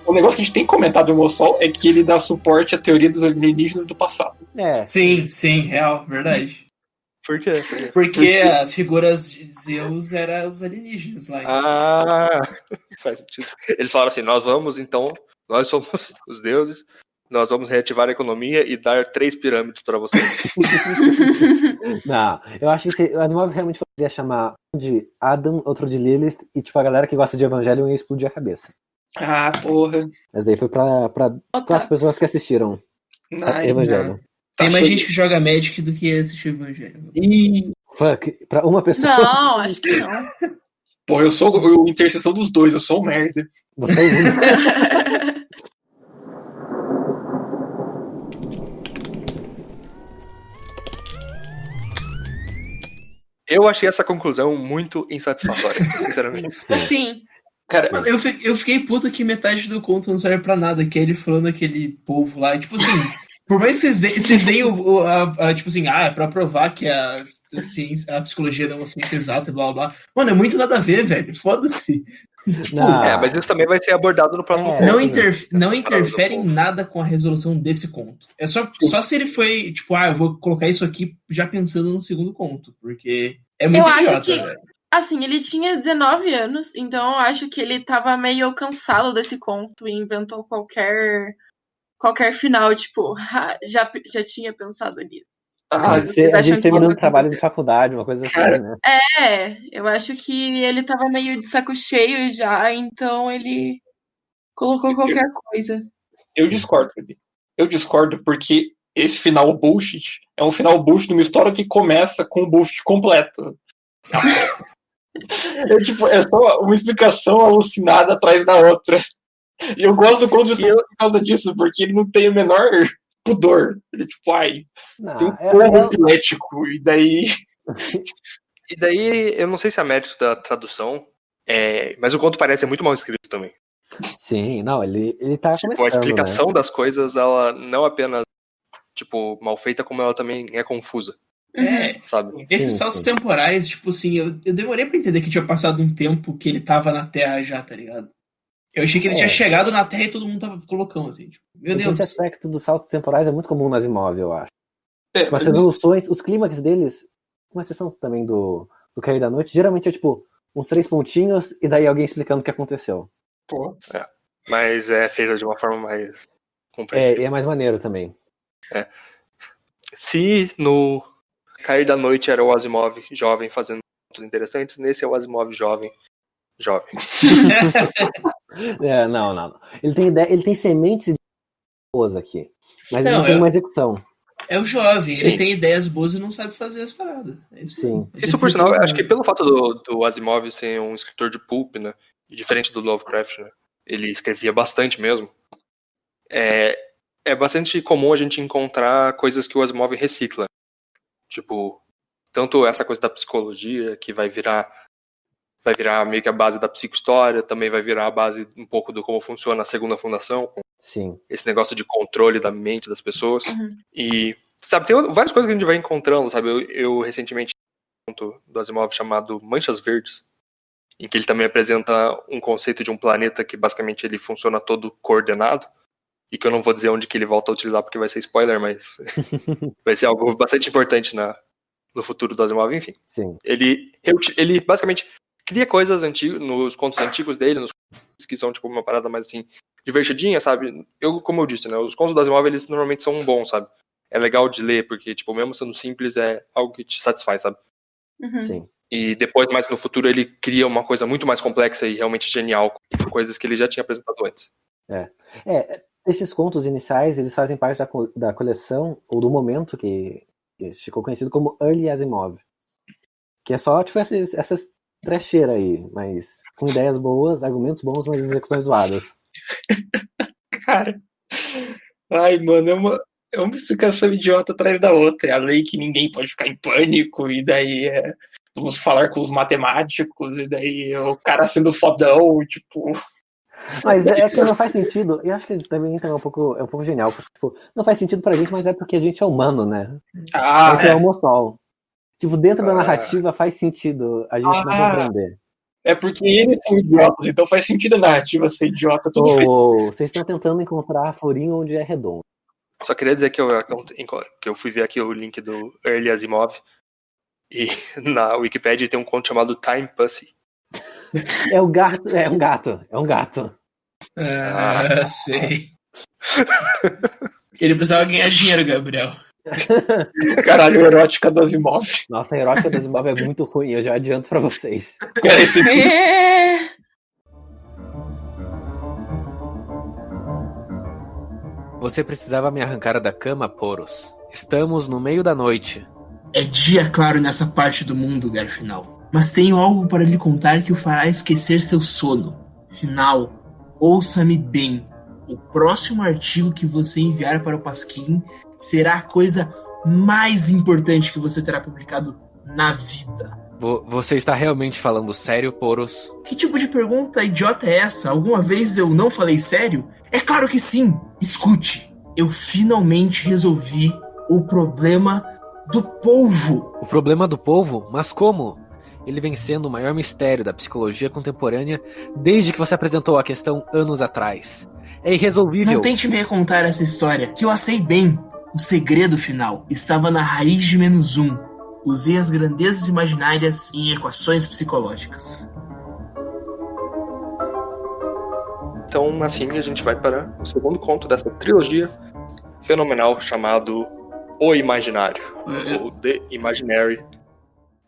O negócio que a gente tem comentado do Homosol é que ele dá suporte à teoria dos alienígenas do passado. Sim, real, verdade. Por quê? Porque as figuras de Zeus eram os alienígenas lá. Ah, faz sentido. Eles falaram assim, nós somos os deuses, nós vamos reativar a economia e dar 3 pirâmides pra vocês. Não, eu acho que o Asimov realmente poderia chamar um de Adam, outro de Lilith, e tipo, a galera que gosta de Evangelion ia explodir a cabeça. Ah, porra. Mas daí foi pra 4 pessoas que assistiram Ai, Evangelion. Tem mais Achei- gente que joga Magic do que assiste o Evangelho. Ih, Fuck, pra uma pessoa. Não, acho que não. porra, eu sou o interseção dos dois, eu sou um merda. Você é o único. Eu achei essa conclusão muito insatisfatória, sinceramente. Sim. Cara, Mano, eu fiquei puto que metade do conto não serve pra nada, que é ele falando aquele povo lá, tipo assim, por mais que vocês deem tipo assim, é pra provar que a ciência, a psicologia não é uma ciência exata e blá blá blá. Mano, é muito nada a ver, velho. Foda-se. Não, Mas isso também vai ser abordado no próximo É, conto. Não interfere em nada com a resolução desse conto. É só se ele foi, tipo, eu vou colocar isso aqui já pensando no segundo conto, porque é muito Eu acho idiota, que- velho. Assim, ele tinha 19 anos, então eu acho que ele tava meio cansado desse conto e inventou qualquer final, tipo, já tinha pensado nisso. pode ser vocês a acham gente que terminando isso um trabalho de aconteceu? faculdade, uma coisa assim, Cara, né? Eu acho que ele tava meio de saco cheio já, então ele colocou qualquer coisa. eu discordo, Felipe. Eu discordo porque esse final bullshit é um final bullshit numa história que começa com o bullshit completo. É só uma explicação alucinada atrás da outra. E eu gosto do conto justamente por causa disso, porque ele não tem o menor pudor. Ele, Não, tem um povo epilético, e daí. E daí, eu não sei se é mérito da tradução, mas o conto parece muito mal escrito também. Sim, não, ele tá Tipo, a começando, explicação né? das coisas, ela não apenas, mal feita, como ela também é confusa, sabe? Esses Sim, saltos sim. temporais, tipo assim, eu demorei pra entender que tinha passado um tempo que ele tava na Terra já, tá ligado? Eu achei que ele tinha chegado na Terra e todo mundo tava colocão, assim, tipo, meu Porque Deus. esse aspecto dos saltos temporais é muito comum no Asimov, eu acho. Tipo, as mas- resoluções, os clímax deles, com exceção também do Cair da Noite, geralmente é tipo uns 3 pontinhos e daí alguém explicando o que aconteceu. Pô, Mas é feita de uma forma mais E compreensível. é mais maneiro também. Se no Cair da Noite era o Asimov jovem fazendo contos interessantes, nesse é o Asimov jovem. Não. Ele tem ideia, ele tem sementes boas aqui. Mas ele Não, não tem uma execução. É o jovem, Sim. ele tem ideias boas e não sabe fazer as paradas. É isso Sim. mesmo. Isso, por sinal, acho que pelo fato do Asimov ser um escritor de pulp, né? Diferente do Lovecraft, né? Ele escrevia bastante mesmo. É bastante comum a gente encontrar coisas que o Asimov recicla. Tipo, tanto essa coisa da psicologia, que vai virar meio que a base da psicohistória, também vai virar a base um pouco do como funciona a segunda fundação, com Sim. esse negócio de controle da mente das pessoas. Uhum. E, sabe, tem várias coisas que a gente vai encontrando, sabe? Eu recentemente li um conto do Asimov chamado Manchas Verdes, em que ele também apresenta um conceito de um planeta que basicamente ele funciona todo coordenado, e que eu não vou dizer onde que ele volta a utilizar porque vai ser spoiler, mas vai ser algo bastante importante no futuro do Asimov, enfim. Sim. Ele basicamente cria coisas nos contos antigos dele, nos contos que são tipo uma parada mais assim, divertidinha, sabe? Como eu disse, né? Os contos do Asimov, eles normalmente são bons, sabe? É legal de ler, porque, tipo, mesmo sendo simples, é algo que te satisfaz, sabe? Uhum. Sim. E depois, mais no futuro, ele cria uma coisa muito mais complexa e realmente genial, com coisas que ele já tinha apresentado antes. Esses contos iniciais, eles fazem parte da coleção, ou do momento que ficou conhecido como Early Asimov. Que é só, tipo, essas trecheiras aí, mas com ideias boas, argumentos bons, mas execuções zoadas. cara. Ai, mano, é uma explicação idiota atrás da outra. É a lei que ninguém pode ficar em pânico, e daí vamos falar com os matemáticos, e daí o cara sendo fodão, tipo. Mas é que não faz sentido. Eu acho que isso também é um pouco genial. Tipo, não faz sentido pra gente, mas é porque a gente é humano, né? A gente é homossol. Tipo, dentro da narrativa faz sentido a gente não compreender. É porque eles são idiotas, então faz sentido a narrativa ser idiota. Tudo fez. Vocês estão tentando encontrar furinho onde é redondo. Só queria dizer que eu fui ver aqui o link do Early Asimov. E na Wikipedia tem um conto chamado Time Pussy. É um gato. Sei. Ele precisava ganhar dinheiro, Gabriel. Caralho, erótica do Asimov. Nossa, a erótica do Asimov é muito ruim, eu já adianto pra vocês. Você precisava me arrancar da cama, Poros. Estamos no meio da noite. É dia claro nessa parte do mundo, Garfinal. Mas tenho algo para lhe contar que o fará esquecer seu sono. Final, ouça-me bem. O próximo artigo que você enviar para o Pasquim será a coisa mais importante que você terá publicado na vida. Você está realmente falando sério, Poros? Que tipo de pergunta idiota é essa? Alguma vez eu não falei sério? É claro que sim! Escute, eu finalmente resolvi o problema do polvo. O problema do polvo? Mas como? Ele vem sendo o maior mistério da psicologia contemporânea desde que você apresentou a questão anos atrás. É irresolvível. Não tente me recontar essa história, que eu a sei bem. O segredo final estava na raiz de -1. Usei as grandezas imaginárias em equações psicológicas. Então, assim, a gente vai para o segundo conto dessa trilogia fenomenal chamado O Imaginário, ou The Imaginary,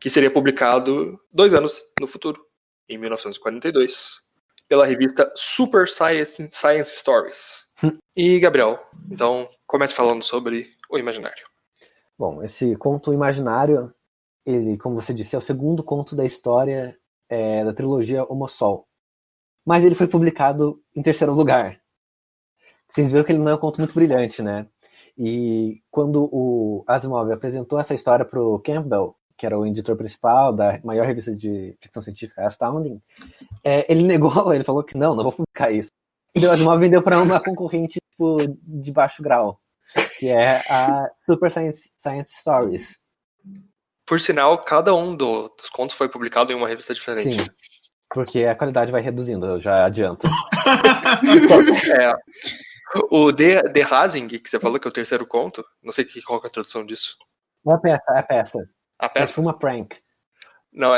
que seria publicado 2 anos no futuro, em 1942, pela revista Super Science Stories. E, Gabriel, então, comece falando sobre O Imaginário. Bom, esse conto imaginário, ele, como você disse, é o segundo conto da história da trilogia Homossol. Mas ele foi publicado em terceiro lugar. Vocês viram que ele não é um conto muito brilhante, né? E quando o Asimov apresentou essa história para o Campbell, que era o editor principal da maior revista de ficção científica, Astounding, ele negou, ele falou que não vou publicar isso. E o Asimov vendeu para uma concorrente tipo, de baixo grau, que é a Super Science Stories. Por sinal, cada um dos contos foi publicado em uma revista diferente. Sim, porque a qualidade vai reduzindo, eu já adianto. O The Hazing, que você falou que é o terceiro conto, não sei qual é a tradução disso. É a peça. A peça? É uma prank. Não,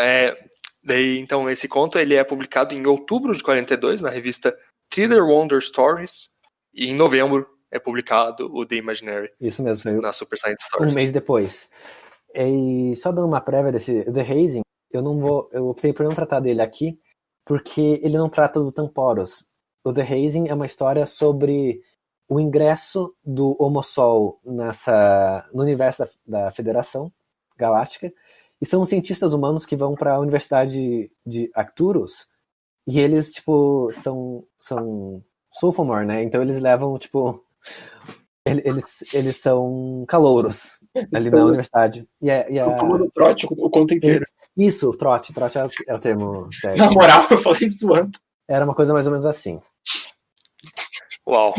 então, esse conto ele é publicado em outubro de 42 na revista Thriller Wonder Stories, e em novembro é publicado o The Imaginary. Isso mesmo, foi na Super Science Stories. Um mês depois. E só dando uma prévia desse The Hazing, eu optei por não tratar dele aqui, porque ele não trata do Tamporos. O The Hazing é uma história sobre o ingresso do Homossol no universo da Federação Galáctica, e são cientistas humanos que vão para a Universidade de Arcturus, e eles, tipo, são sophomore, né? Então eles levam, tipo... Eles são calouros ali na universidade. O como do trote, o conto inteiro. Isso, o trote é o termo certo. Na moral, eu falei zoando. Era uma coisa mais ou menos assim. Uau.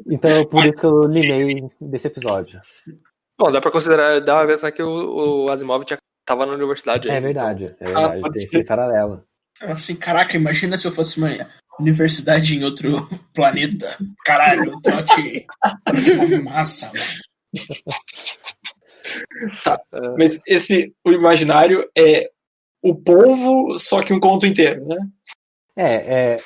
Então, por isso que eu limei desse episódio. Bom, dá pra considerar, dá uma pensar que o Asimov tava na universidade aí. É verdade, então... tem esse paralelo. Assim, caraca, imagina se eu fosse uma universidade em outro planeta. Caralho, trote massa, mano. Tá, mas o imaginário é o polvo, só que um conto inteiro, né?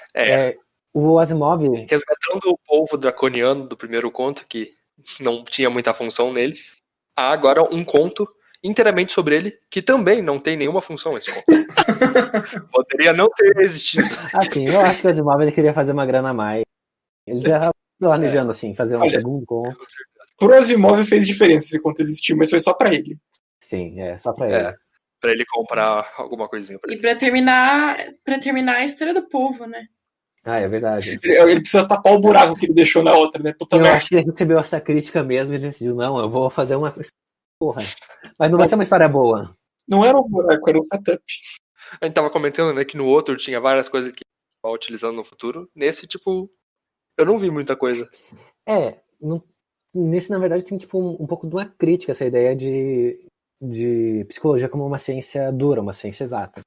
O Asimov... Resgatando o polvo draconiano do primeiro conto, que não tinha muita função nele, há agora um conto inteiramente sobre ele, que também não tem nenhuma função esse conto. Poderia não ter existido. Assim, eu acho que o Asimov ele queria fazer uma grana a mais. Ele já estava planejando assim, fazer um segundo conto. Pro Asimov fez diferença esse conto existir, mas foi só pra ele. Sim, só pra ele. Pra ele comprar alguma coisinha pra ele. E pra terminar a história do povo, né? Ah, é verdade. Ele precisa tapar o buraco que ele deixou na outra, né? Puta merda. Acho que ele recebeu essa crítica mesmo e decidiu, não, eu vou fazer uma coisa. Porra. Mas não vai ser uma história boa. Não era um buraco, era um setup. A gente tava comentando, né, que no outro tinha várias coisas que tava utilizando no futuro. Nesse, tipo, eu não vi muita coisa. Nesse, na verdade, tem tipo um pouco de uma crítica, essa ideia de psicologia como uma ciência dura, uma ciência exata.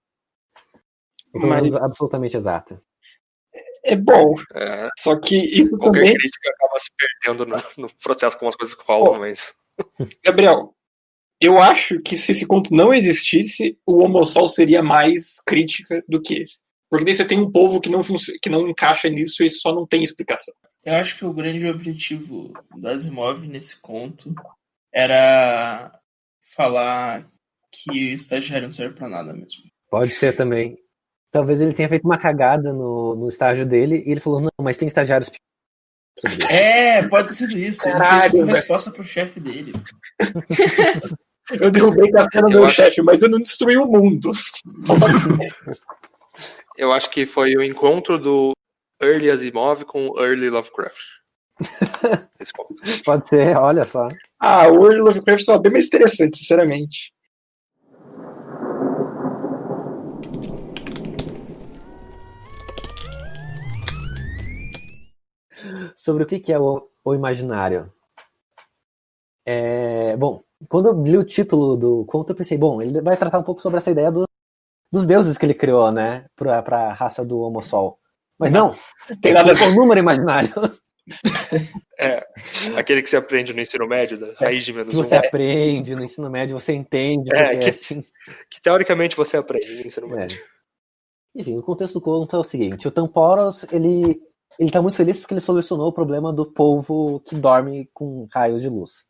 Pelo menos absolutamente exata. É bom. Só que isso qualquer também... crítica acaba se perdendo no processo como as coisas falam, mas... Gabriel, Eu acho que se esse conto não existisse, o Homossol seria mais crítica do que esse. Porque daí você tem um povo que não encaixa nisso e só não tem explicação. Eu acho que o grande objetivo do Asimov nesse conto era falar que estagiário não serve pra nada mesmo. Pode ser também. Talvez ele tenha feito uma cagada no estágio dele e ele falou, não, mas tem estagiários sobre isso. Pode ter sido isso. Caralho, Ele fez uma velho. resposta pro chefe dele. Eu derrubei café no meu chefe, mas eu não destruí o mundo. Eu acho que foi o encontro do Early Asimov com o Early Lovecraft. Esse conto. Pode ser, olha só. O Early Lovecraft é bem mais interessante, sinceramente. Sobre o que é o imaginário. Bom, quando eu li o título do conto, eu pensei, bom, ele vai tratar um pouco sobre essa ideia dos deuses que ele criou, né, pra raça do Homossol. Mas não, Tem nada a ver. o número imaginário Aquele que você aprende no ensino médio, da raiz de menos que 1. você aprende no ensino médio, você entende, porque assim... Que teoricamente você aprende no ensino médio. Enfim, o contexto do conto é o seguinte, o Tamporos, ele tá muito feliz porque ele solucionou o problema do povo que dorme com raios de luz.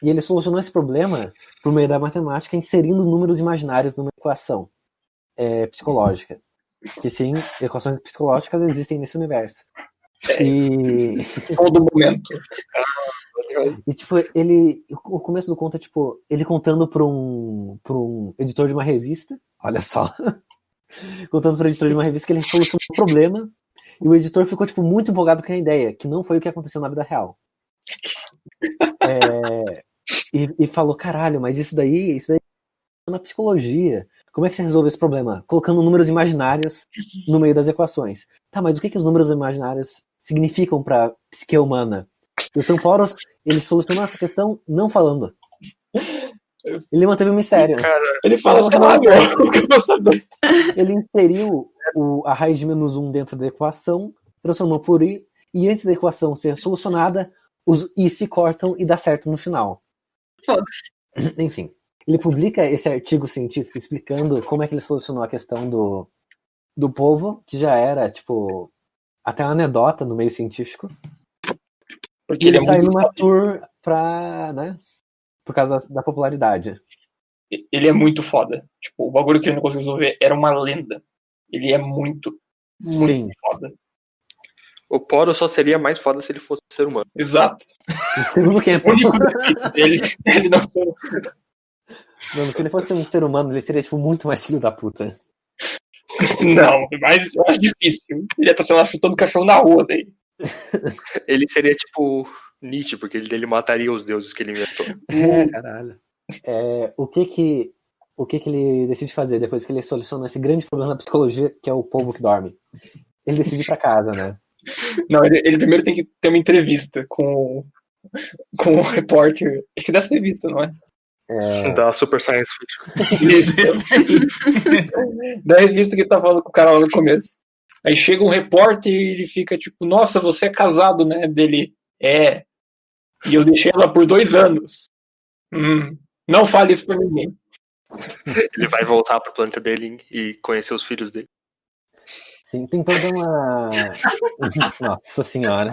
E ele solucionou esse problema por meio da matemática, inserindo números imaginários numa equação psicológica. Que sim, equações psicológicas existem nesse universo. E Todo momento. tipo, o começo do conto é tipo, ele contando pra um editor de uma revista, olha só, contando para o editor de uma revista que ele solucionou o problema, e o editor ficou tipo muito empolgado com a ideia, que não foi o que aconteceu na vida real. E falou, caralho, mas isso daí é na psicologia. Como é que você resolve esse problema? Colocando números imaginários no meio das equações. Tá, mas o que os números imaginários significam pra psique humana? E o Tamporos, ele solucionou essa questão não falando. Ele manteve o mistério. Cara, Ele fala, sei lá, meu, o que eu vou saber? Ele inseriu a raiz de menos 1 dentro da equação, transformou por i, e antes da equação ser solucionada, os i se cortam e dá certo no final. Foda-se. Enfim, ele publica esse artigo científico explicando como é que ele solucionou a questão do povo, que já era, tipo, até uma anedota no meio científico. Porque E ele é saiu muito numa foda. tour pra, né, por causa da popularidade. Ele é muito foda. Tipo, o bagulho que ele não conseguiu resolver era uma lenda. Ele é muito Sim. foda. o Poro só seria mais foda se ele fosse ser humano. Exato. Segundo quem é O único defeito dele, ele não foi assim. Mano, se ele fosse um ser humano, ele seria, tipo, muito mais filho da puta. Não, mas eu acho difícil. Ele ia estar, sei lá, chutando cachorro na rua daí. Ele seria tipo Nietzsche, porque ele mataria os deuses que ele inventou. Caralho. O que ele decide fazer depois que ele soluciona esse grande problema da psicologia, que é o povo que dorme? Ele decide ir pra casa, né? Não, ele primeiro tem que ter uma entrevista com o repórter. Acho que dessa revista, não é? Da Super Science Fiction. Isso aí. Da revista que ele tá falando com o cara lá no começo. Aí chega um repórter e ele fica tipo, nossa, você é casado, né? Dele, e eu deixei ela por 2 anos. Não fale isso pra ninguém. Ele vai voltar pro planeta dele e conhecer os filhos dele. Sim, tem toda uma... Nossa senhora.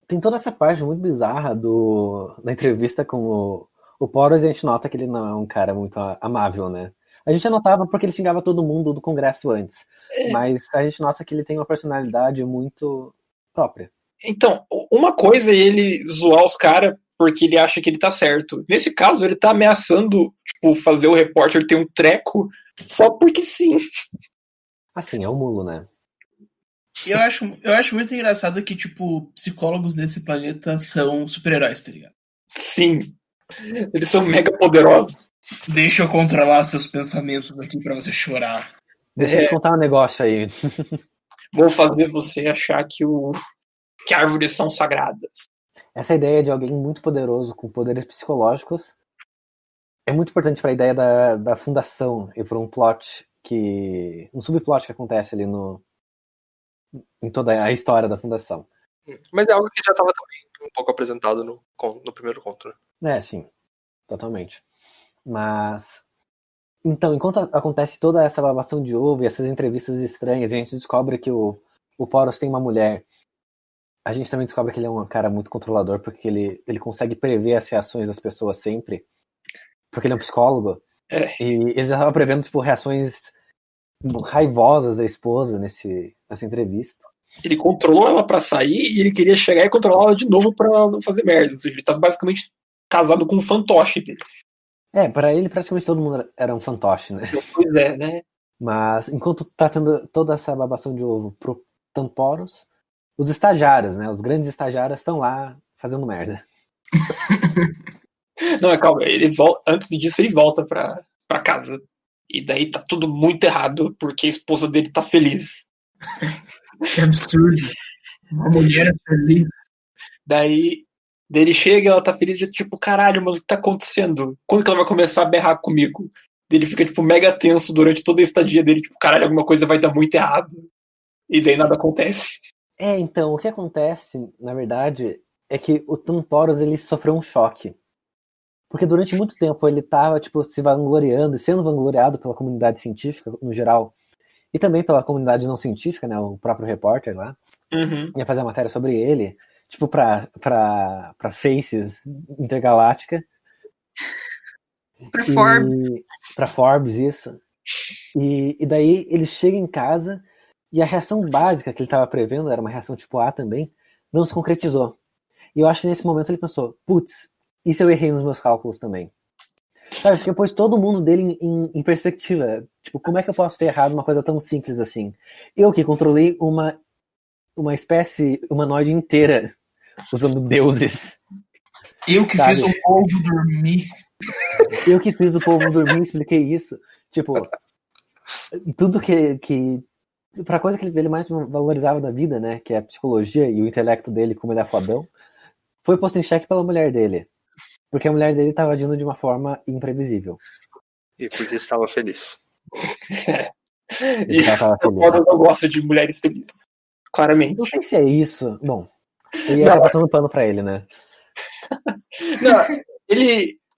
Tem toda essa parte muito bizarra da entrevista com o Poros, e a gente nota que ele não é um cara muito amável, né? A gente já notava porque ele xingava todo mundo do Congresso antes. Mas a gente nota que ele tem uma personalidade muito própria. Então, uma coisa é ele zoar os caras porque ele acha que ele tá certo. Nesse caso, ele tá ameaçando, tipo, fazer o repórter ter um treco só porque sim. Assim, é um mulo, né? Eu acho muito engraçado que, tipo, psicólogos desse planeta são super-heróis, tá ligado? Sim. Eles são mega poderosos. Deixa eu controlar seus pensamentos aqui pra você chorar. Deixa eu te contar um negócio aí. Vou fazer você achar que árvores são sagradas. Essa ideia de alguém muito poderoso com poderes psicológicos é muito importante para a ideia da fundação e para um subplot que acontece ali em toda a história da fundação. Mas é algo que já tava também um pouco apresentado no primeiro conto, né? É, sim, totalmente. Mas, então, enquanto acontece toda essa babação de ovo e essas entrevistas estranhas, e a gente descobre que o Poros tem uma mulher, a gente também descobre que ele é um cara muito controlador, porque ele consegue prever as reações das pessoas sempre, porque ele é um psicólogo, e ele já estava prevendo, tipo, reações raivosas da esposa nessa entrevista. Ele controlou ela pra sair e ele queria chegar e controlar ela de novo pra não fazer merda. Ou seja, ele tá basicamente casado com um fantoche dele. Pra ele praticamente todo mundo era um fantoche, né? Pois é, né? Mas enquanto tá tendo toda essa babação de ovo pro Tamporos, os estagiários, né? Os grandes estagiários estão lá fazendo merda. Não, calma, antes disso ele volta pra casa. E daí tá tudo muito errado, porque a esposa dele tá feliz. Que absurdo. Uma mulher feliz. Daí ele chega e ela tá feliz, tipo, caralho, mano, o que tá acontecendo? Quando que ela vai começar a berrar comigo? Ele fica, tipo, mega tenso durante toda a estadia dele, tipo, caralho, alguma coisa vai dar muito errado. E daí nada acontece. Então, o que acontece, na verdade, é que o Tamporos, ele sofreu um choque. Porque durante muito tempo ele tava, tipo, se vangloriando e sendo vangloriado pela comunidade científica, no geral, e também pela comunidade não científica, né, o próprio repórter lá, ia fazer a matéria sobre ele, tipo, pra Faces Intergaláctica. Pra Forbes. Pra Forbes, isso. E daí ele chega em casa e a reação básica que ele estava prevendo, era uma reação tipo A também, não se concretizou. E eu acho que nesse momento ele pensou, putz, e se eu errei nos meus cálculos também? Sabe, porque pôs todo mundo dele em perspectiva. Tipo, como é que eu posso ter errado uma coisa tão simples assim? Eu que controlei uma espécie humanoide inteira usando deuses. Eu que sabe? fiz o povo dormir. Eu que fiz o povo dormir, expliquei isso. Tipo, tudo que pra coisa que ele mais valorizava da vida, né, que é a psicologia e o intelecto dele, como ele é fodão, foi posto em xeque pela mulher dele. Porque a mulher dele estava agindo de uma forma imprevisível. E porque estava feliz. E eu não gosto de mulheres felizes. Claramente. Não sei se é isso. Bom, eu ia estar passando pano pra ele, né? Não,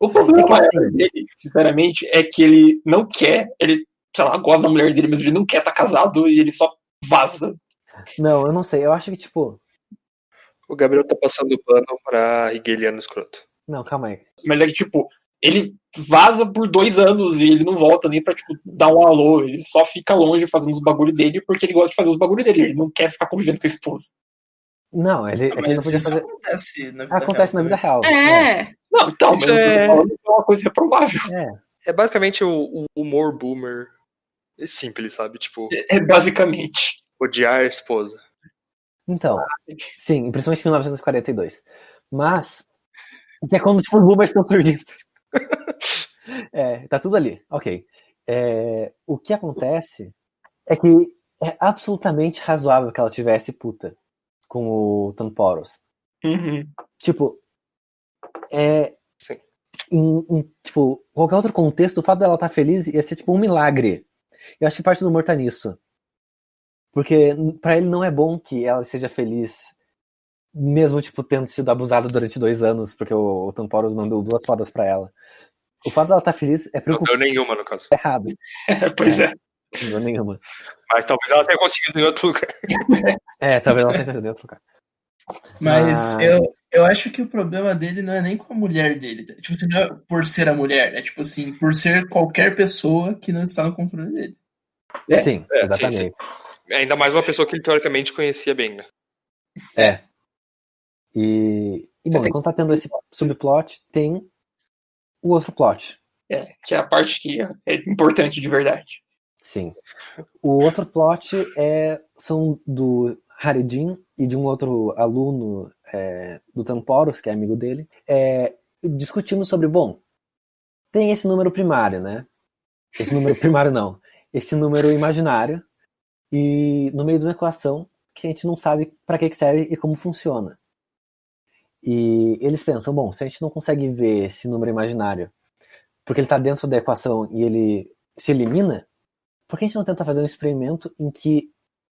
o problema dele, sinceramente, é que ele não quer, ele, sei lá, gosta da mulher dele, mas ele não quer estar casado e ele só vaza. Não, eu não sei. Eu acho que, tipo... O Gabriel tá passando pano pra Hegeliano escroto. Não, calma aí. Mas é que, tipo, ele vaza por 2 anos e ele não volta nem pra, tipo, dar um alô. Ele só fica longe fazendo os bagulho dele porque ele gosta de fazer os bagulho dele. Ele não quer ficar convivendo com a esposa. Não, ele não podia fazer... Acontece na vida real. Não, então, mas é uma coisa reprovável. É basicamente o humor boomer simples, sabe? Tipo... É basicamente. Odiar a esposa. Então, sim, principalmente em 1942. Mas, que é quando tipo, os boomers estão surgindo. Tá tudo ali, ok. O que acontece é que é absolutamente razoável que ela tivesse puta com o Tamporos. Tipo, tipo, qualquer outro contexto, o fato dela estar feliz ia ser tipo um milagre. Eu acho que parte do humor tá nisso. Porque pra ele não é bom que ela seja feliz, mesmo tipo tendo sido abusada durante 2 anos, porque o Tamporos não deu 2 fodas pra ela. O fato dela estar feliz é preocupante. Não deu nenhuma, no caso. Errado. Pois é. Não deu nenhuma. Mas talvez ela tenha conseguido em outro lugar. Talvez ela tenha conseguido em outro lugar. Mas eu acho que o problema dele não é nem com a mulher dele. Tipo assim, não é por ser a mulher, é tipo assim, por ser qualquer pessoa que não está no controle dele. Sim, exatamente. Sim. Ainda mais uma pessoa que ele teoricamente conhecia bem, né? E bom, enquanto tá tendo esse subplot, tem o outro plot. Que é a parte que é importante de verdade. Sim. O outro plot são do Haridin e de um outro aluno do Tamporos, que é amigo dele, discutindo sobre, tem esse número primário, né? Esse número primário não. Esse número imaginário e no meio de uma equação que a gente não sabe para que serve e como funciona. E eles pensam, se a gente não consegue ver esse número imaginário porque ele está dentro da equação e ele se elimina, por que a gente não tenta fazer um experimento em que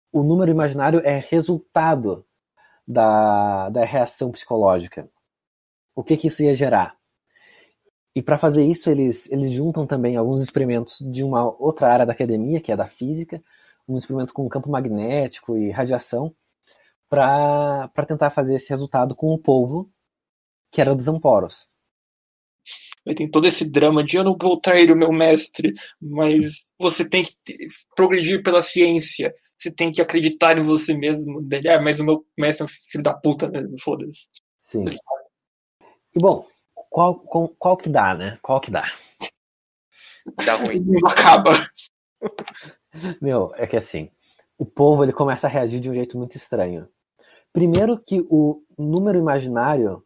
o número imaginário é resultado da reação psicológica. O que isso ia gerar? E para fazer isso, eles juntam também alguns experimentos de uma outra área da academia, que é da física, um experimento com campo magnético e radiação, para tentar fazer esse resultado com o polvo, que era dos Amporos. Tem todo esse drama de eu não vou trair o meu mestre, mas você tem que progredir pela ciência, você tem que acreditar em você mesmo. Mas o meu mestre é um filho da puta mesmo, foda-se. Sim. E bom, qual que dá, né? Qual que dá? Dá ruim. Não acaba. Meu, é que assim, o povo ele começa a reagir de um jeito muito estranho. Primeiro que o número imaginário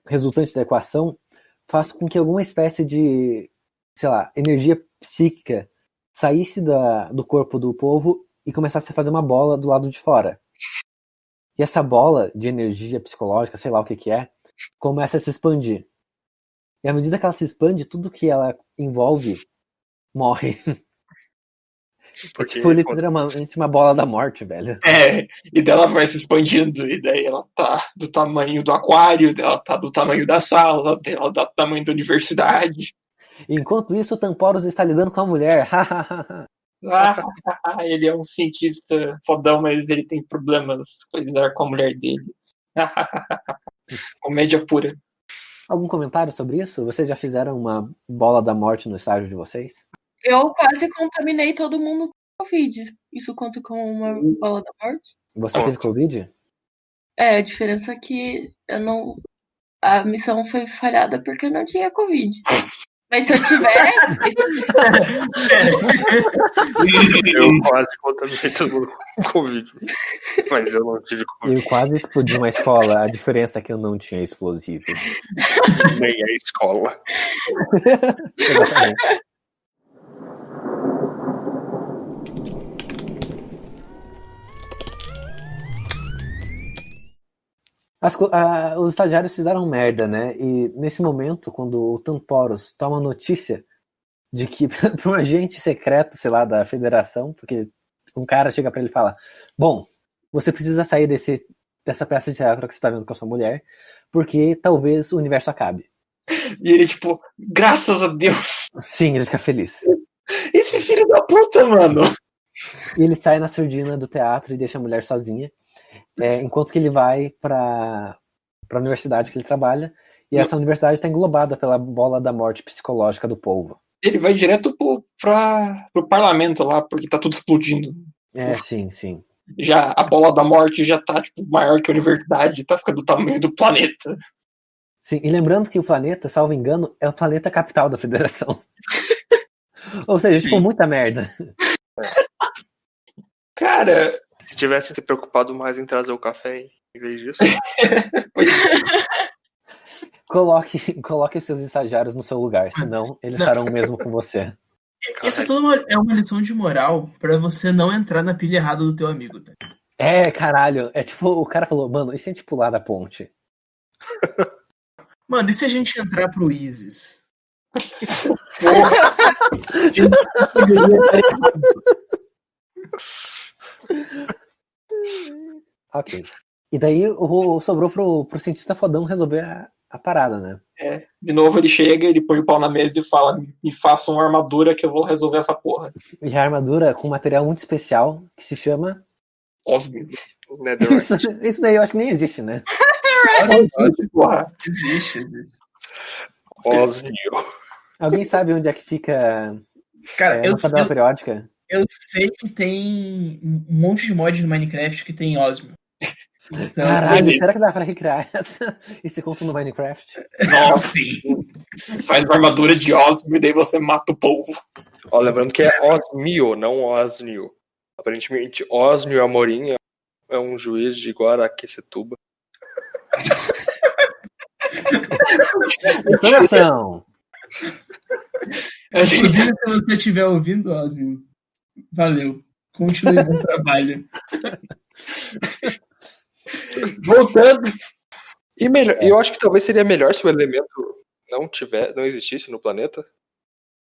resultante da equação faz com que alguma espécie de, sei lá, energia psíquica saísse do corpo do povo e começasse a fazer uma bola do lado de fora. E essa bola de energia psicológica, sei lá o que é, começa a se expandir. E à medida que ela se expande, tudo que ela envolve morre. Porque, é tipo literalmente uma bola da morte, velho. E dela vai se expandindo, e daí ela tá do tamanho do aquário, ela tá do tamanho da sala, ela tá do tamanho da universidade. Enquanto isso, o Tamporos está lidando com a mulher. Ele é um cientista fodão, mas ele tem problemas com lidar com a mulher dele. Comédia pura. Algum comentário sobre isso? Vocês já fizeram uma bola da morte no estágio de vocês? Eu quase contaminei todo mundo com Covid. Isso conta como uma bola da morte? Você teve Covid? A diferença é que a missão foi falhada porque eu não tinha Covid. Mas se eu tivesse... Eu quase contaminei todo mundo com Covid. Mas eu não tive Covid. Eu quase explodi uma escola. A diferença é que eu não tinha explosivos. Nem a escola. Exatamente. Os estagiários fizeram merda, né? E nesse momento, quando o Tamporos toma notícia de que para um agente secreto, sei lá, da federação, porque um cara chega pra ele e fala: bom, você precisa sair dessa peça de teatro que você tá vendo com a sua mulher, porque talvez o universo acabe. E ele, tipo, graças a Deus. Sim, ele fica feliz. Esse filho da puta, mano. E ele sai na surdina do teatro e deixa a mulher sozinha. Enquanto que ele vai para a universidade que ele trabalha, e essa universidade está englobada pela bola da morte psicológica do povo. Ele vai direto pro parlamento lá, porque tá tudo explodindo. Sim. Já a bola da morte já tá tipo, maior que a universidade, tá ficando do tamanho do planeta. Sim, e lembrando que o planeta, salvo engano, é o planeta capital da federação. Ou seja, tipo, muita merda. Cara... Se tivesse se preocupado mais em trazer o café em vez disso. Coloque os seus estagiários no seu lugar, senão eles farão o mesmo com você. Isso é uma lição de moral pra você não entrar na pilha errada do teu amigo, tá? Caralho. É tipo, o cara falou, mano, e se a gente pular da ponte? Mano, e se a gente entrar pro ISIS? Ok. E daí sobrou pro cientista fodão resolver a parada, né? De novo ele chega, ele põe o pau na mesa e fala: me faça uma armadura que eu vou resolver essa porra. E a armadura com um material muito especial que se chama... Osmio. Isso daí eu acho que nem existe, né? Existe. Osmio. Alguém sabe onde é que fica Cara, a tabela periódica? Eu sei que tem um monte de mod no Minecraft que tem Osmio. Então, caralho, será que dá pra recriar esse conto no Minecraft? Nossa, sim. Faz uma armadura de Osmio e daí você mata o povo. Ó, lembrando que é Osmio, não Osnio. Aparentemente, Osmio Amorim é um juiz de Guaraquecetuba. Coração! Inclusive, se você estiver ouvindo, Osmio, valeu. Continue no trabalho. Voltando. E eu acho que talvez seria melhor se o elemento não existisse no planeta.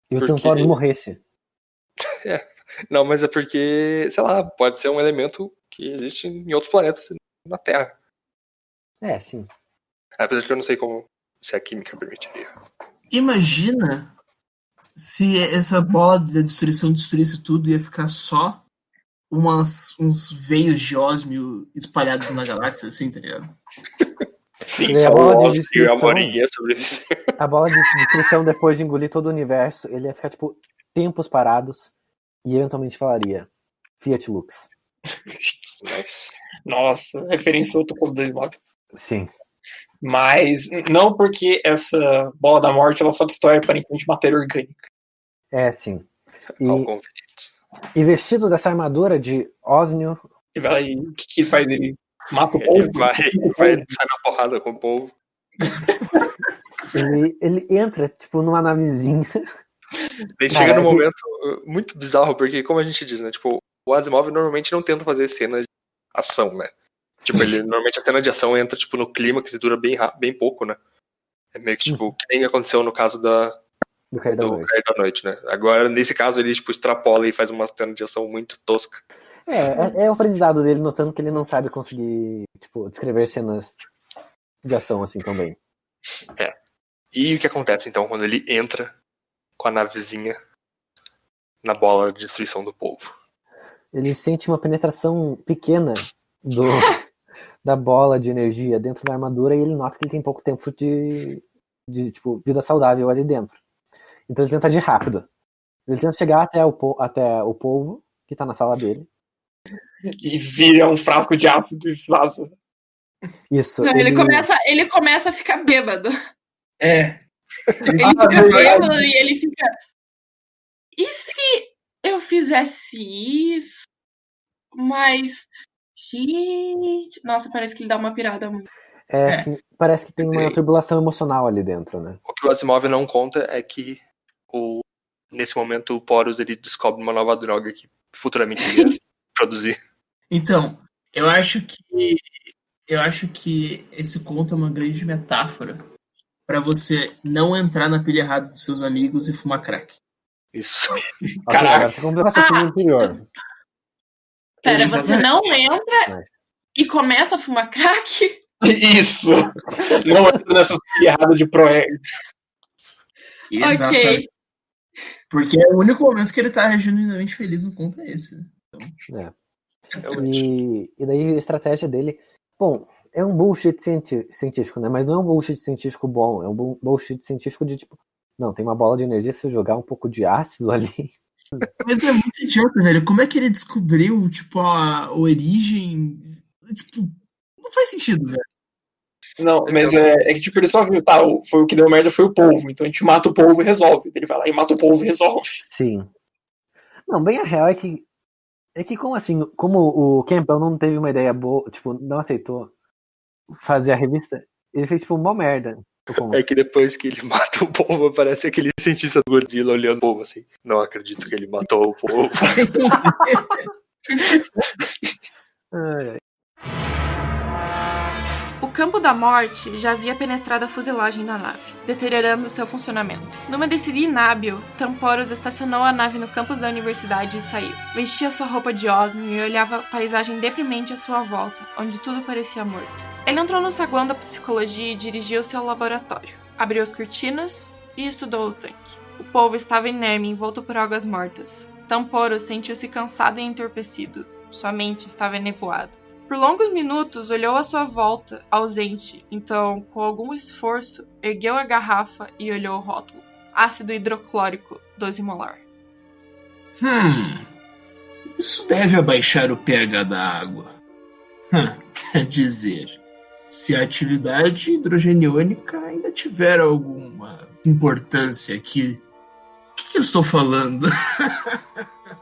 E o Tamporos morresse. Não, mas é porque, sei lá, pode ser um elemento que existe em outros planetas na Terra. Sim. Apesar de que eu não sei se a química permitiria. Imagina se essa bola da destruição destruísse tudo, ia ficar só uns veios de ósmio espalhados na galáxia, assim, tá ligado? Sim, E a só bola o de Ozzy e a destruição- Morinha sobreviver. A bola de destruição, depois de engolir todo o universo, ele ia ficar, tipo, tempos parados e eventualmente falaria Fiat Lux. Mas, Nossa, referenciou o Tucano 2009. Sim. Mas não porque essa bola da morte ela só destrói aparentemente matéria orgânica. Sim. ao E, convite. e vestido dessa armadura de ósmio, E vai, o que faz ele? Mata o Ele povo? vai sair na porrada com o povo. ele entra, tipo, numa navezinha. Ele Cara, chega num ele- momento muito bizarro, porque, como a gente diz, né? Tipo, o Asimov normalmente não tenta fazer cenas de ação, né? Tipo, ele normalmente a cena de ação entra, tipo, no clímax e dura bem pouco, né? É meio que, tipo, que nem aconteceu no caso do Cair da do Noite. Cair da Noite, né? Agora, nesse caso, ele, tipo, extrapola e faz uma cena de ação muito tosca. É o aprendizado dele, notando que ele não sabe conseguir, tipo, descrever cenas de ação assim tão bem. E o que acontece, então, quando ele entra com a navezinha na bola de destruição do povo? Ele sente uma penetração pequena da bola de energia dentro da armadura e ele nota que ele tem pouco tempo de tipo, vida saudável ali dentro. Então ele tenta agir rápido. Ele tenta chegar até o polvo que tá na sala dele. E vira um frasco de ácido e vaza. Isso. Não, ele começa a ficar bêbado. É. Ele fica bêbado e ele fica. E se eu fizesse isso? Mas. Gente. Nossa, parece que ele dá uma pirada muito. Assim, parece que tem uma turbulação emocional ali dentro, né? O que o Asimov não conta é que nesse momento o Porus ele descobre uma nova droga que futuramente ele ia produzir. Então, eu acho que esse conto é uma grande metáfora pra você não entrar na pilha errada dos seus amigos e fumar crack. Isso. Ok, Caraca. agora você completa seu filme anterior. Pera, você Exatamente. não entra Mas- e começa a fumar crack? Isso! Não entra nessa errada de proerd. Exatamente. Ok. Porque é o único momento que ele tá genuinamente feliz no conto é esse. Né? Realmente. E daí a estratégia dele. Bom, é um bullshit científico, né? Mas não é um bullshit científico bom. É um bullshit científico de tipo. Não, tem uma bola de energia, se eu jogar um pouco de ácido ali. Mas é muito idiota, velho. Como é que ele descobriu, tipo, a origem? Tipo, não faz sentido, velho. Não, mas é que tipo, ele só viu, tá, foi o que deu merda foi o polvo, então a gente mata o polvo e resolve. Ele vai lá e mata o polvo e resolve. Sim. Não, bem a real é que como assim, como o Campbell não teve uma ideia boa, tipo, não aceitou fazer a revista, ele fez tipo uma merda. É que depois que ele mata o povo, aparece aquele cientista do Godzilla olhando o povo assim. Não acredito que ele matou o povo. O campo da morte já havia penetrado a fuselagem da nave, deteriorando seu funcionamento. Numa decisão inábil, Tamporos estacionou a nave no campus da universidade e saiu. Vestia sua roupa de ósmio e olhava a paisagem deprimente à sua volta, onde tudo parecia morto. Ele entrou no saguão da psicologia e dirigiu-se ao laboratório. Abriu as cortinas e estudou o tanque. O povo estava inerme, envolto por águas mortas. Tamporos sentiu-se cansado e entorpecido. Sua mente estava enevoada. Por longos minutos olhou à sua volta, ausente. Então, com algum esforço, ergueu a garrafa e olhou o rótulo. Ácido hidroclórico 12 molar. Isso deve abaixar o pH da água. Quer dizer, se a atividade hidrogeniônica ainda tiver alguma importância aqui. O que eu estou falando?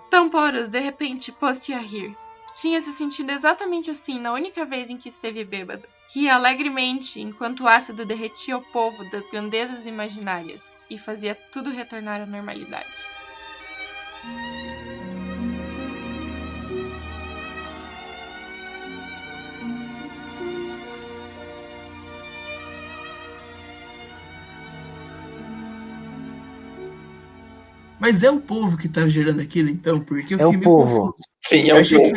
Tamporos, de repente, pôs-se a rir. Tinha se sentido exatamente assim na única vez em que esteve bêbado. Ria alegremente enquanto o ácido derretia o povo das grandezas imaginárias e fazia tudo retornar à normalidade. Mas é o povo que tá gerando aquilo, então? Porque eu É o fiquei meio povo. confuso. Sim, é Eu o achei, povo.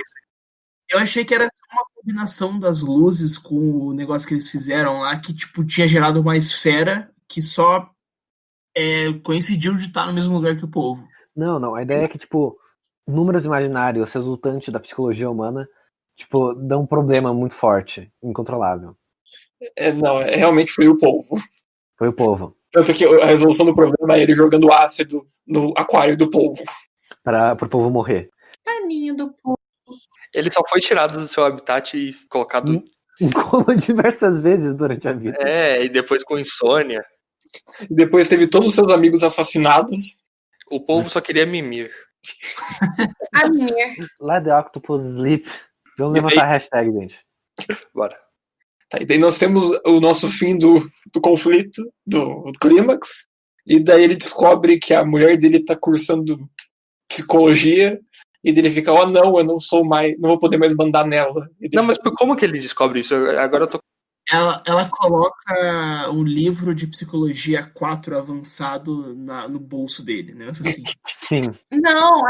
eu achei que era uma combinação das luzes com o negócio que eles fizeram lá, que tipo, tinha gerado uma esfera que só coincidiu de estar no mesmo lugar que o povo. Não, a ideia é que, tipo, números imaginários resultantes da psicologia humana, tipo, dão um problema muito forte, incontrolável. Não, realmente foi o povo. Foi o povo. Tanto que a resolução do problema é ele jogando ácido no aquário do povo. Pro povo morrer. Tadinho do povo. Ele só foi tirado do seu habitat e colocado. Como diversas vezes durante a vida. E depois com insônia. Depois teve todos os seus amigos assassinados. O povo só queria mimir. A minha. Let the octopus sleep. Vamos levantar a hashtag, gente. Bora. Tá, e daí nós temos o nosso fim do conflito, do clímax. E daí ele descobre que a mulher dele tá cursando psicologia. E daí ele fica, não, eu não vou poder mais mandar nela. Não, mas como que ele descobre isso? Agora eu tô. Ela coloca um livro de psicologia 4 avançado no bolso dele, né? Assim. Sim. Não,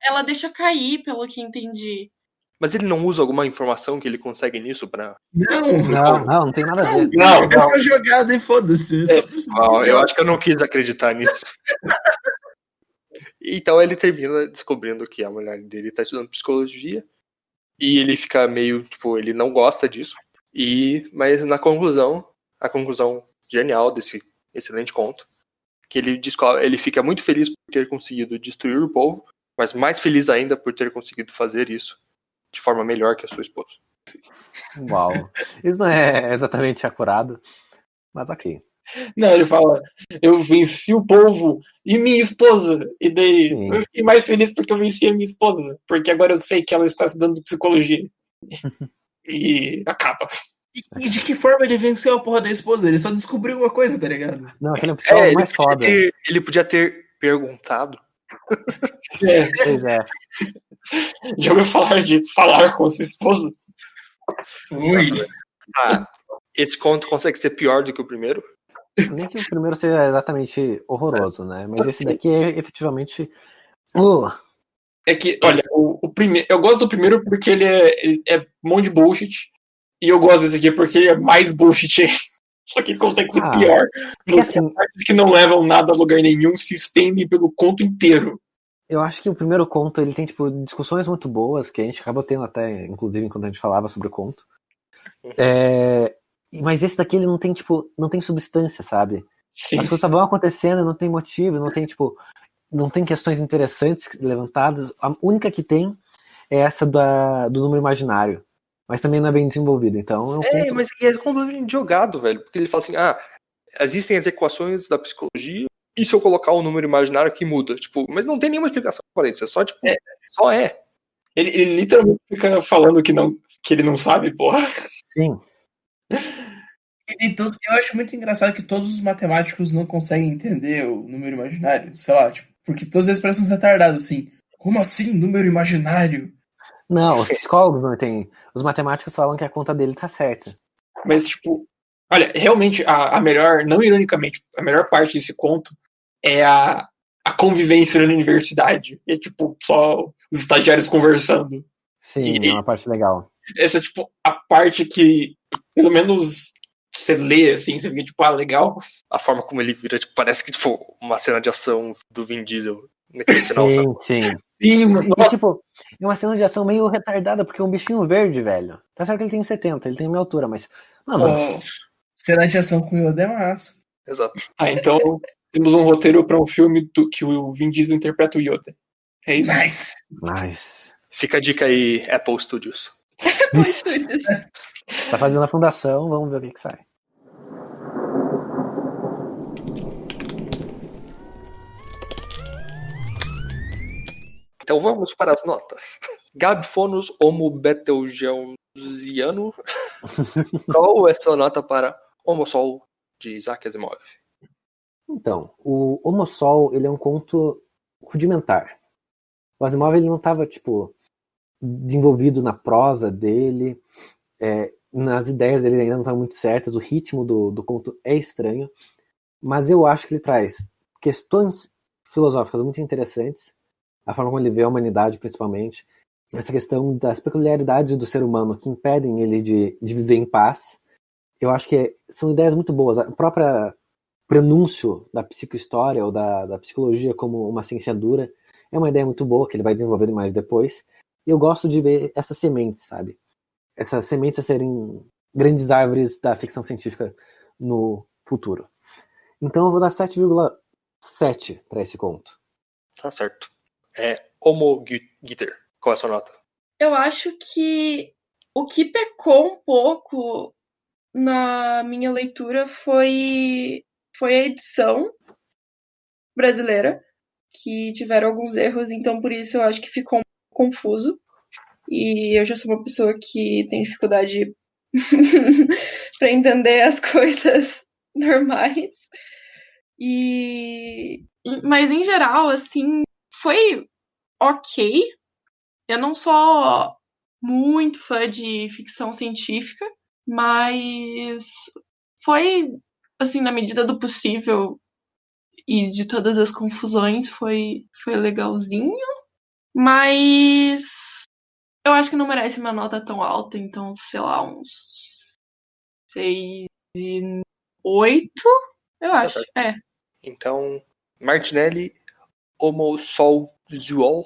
ela deixa cair, pelo que entendi. Mas ele não usa alguma informação que ele consegue nisso pra. Não tem nada a ver. Não. É só jogada e foda-se. Eu acho que eu não quis acreditar nisso. Então ele termina descobrindo que a mulher dele tá estudando psicologia. E ele fica meio, tipo, ele não gosta disso. Mas na conclusão, a conclusão genial desse excelente conto, que ele fica muito feliz por ter conseguido destruir o povo, mas mais feliz ainda por ter conseguido fazer isso de forma melhor que a sua esposa. Uau. Isso não é exatamente acurado, mas ok. Não, ele fala, eu venci o povo e minha esposa. E daí eu fiquei mais feliz porque eu venci a minha esposa. Porque agora eu sei que ela está estudando psicologia. E acaba. E de que forma ele venceu a porra da esposa? Ele só descobriu uma coisa, tá ligado? Não, aquele é o pessoal mais foda. Ele podia ter perguntado. Pois é. Já ouviu falar de falar com a sua esposa? Ui. Esse conto consegue ser pior do que o primeiro? Nem que o primeiro seja exatamente horroroso, né? Mas esse daqui é efetivamente. É que, olha, o primeiro. Eu gosto do primeiro porque ele é um monte de bullshit. E eu gosto desse aqui porque ele é mais bullshit. Só que ele consegue ser pior. Porque assim, partes que não levam nada a lugar nenhum se estendem pelo conto inteiro. Eu acho que o primeiro conto ele tem tipo discussões muito boas que a gente acabou tendo até, inclusive, enquanto a gente falava sobre o conto. Mas esse daqui ele não tem não tem substância, sabe? Sim. As coisas só vão acontecendo, não tem motivo, não tem questões interessantes levantadas. A única que tem é essa do número imaginário. Mas também não é bem desenvolvido, então... Mas é completamente jogado, velho. Porque ele fala assim, existem as equações da psicologia, e se eu colocar o número imaginário que muda? Tipo, mas não tem nenhuma explicação para isso, é só, tipo, só é. Ele literalmente fica falando que ele não sabe, porra. Sim. Eu acho muito engraçado que todos os matemáticos não conseguem entender o número imaginário, sei lá, tipo, porque todos eles parecem uns retardados, assim. Como assim, número imaginário? Não, os psicólogos não entendem. Os matemáticos falam que a conta dele tá certa. Mas, tipo, olha, realmente, a melhor, não ironicamente, a melhor parte desse conto é a convivência na universidade. É, tipo, só os estagiários conversando. Sim, é uma parte legal. Essa é, tipo, a parte que, pelo menos, você lê, assim, você fica, tipo, legal. A forma como ele vira, tipo, parece que, tipo, uma cena de ação do Vin Diesel naquele final, sim, sabe? sim. E, tipo, é uma cena de ação meio retardada, porque é um bichinho verde, velho. Tá certo que ele tem 70, ele tem minha altura, mas... Cena de ação com o Yoda é massa. Exato. Então, temos um roteiro para um filme que o Vin Diesel interpreta o Yoda. É isso? Nice. Fica a dica aí, Apple Studios. Tá fazendo a fundação, vamos ver o que sai. Então vamos para as notas. Gabifonos Homo Betelgeusiano. Qual é a sua nota para Homossol, de Isaac Asimov? Então, o Homossol, ele é um conto rudimentar. O Asimov, ele não estava, tipo, desenvolvido na prosa dele, nas ideias dele ainda não estavam muito certas, o ritmo do conto é estranho, mas eu acho que ele traz questões filosóficas muito interessantes, a forma como ele vê a humanidade, principalmente, essa questão das peculiaridades do ser humano que impedem ele de viver em paz. Eu acho que são ideias muito boas. A própria prenúncio da psicohistória ou da psicologia como uma ciência dura é uma ideia muito boa, que ele vai desenvolvendo mais depois. E eu gosto de ver essas sementes, sabe? Essas sementes a serem grandes árvores da ficção científica no futuro. Então eu vou dar 7,7 para esse conto. Tá certo. Homo Gitter. Qual é a sua nota? Eu acho que o que pecou um pouco na minha leitura foi a edição brasileira, que tiveram alguns erros, então por isso eu acho que ficou um pouco confuso. E eu já sou uma pessoa que tem dificuldade para entender as coisas normais. Mas em geral, assim, foi ok. Eu não sou muito fã de ficção científica, mas foi, assim, na medida do possível e de todas as confusões, foi legalzinho. Mas eu acho que não merece uma nota tão alta, então, sei lá, uns 6,8, eu acho. Então, Martinelli, Homo Sol Zuol.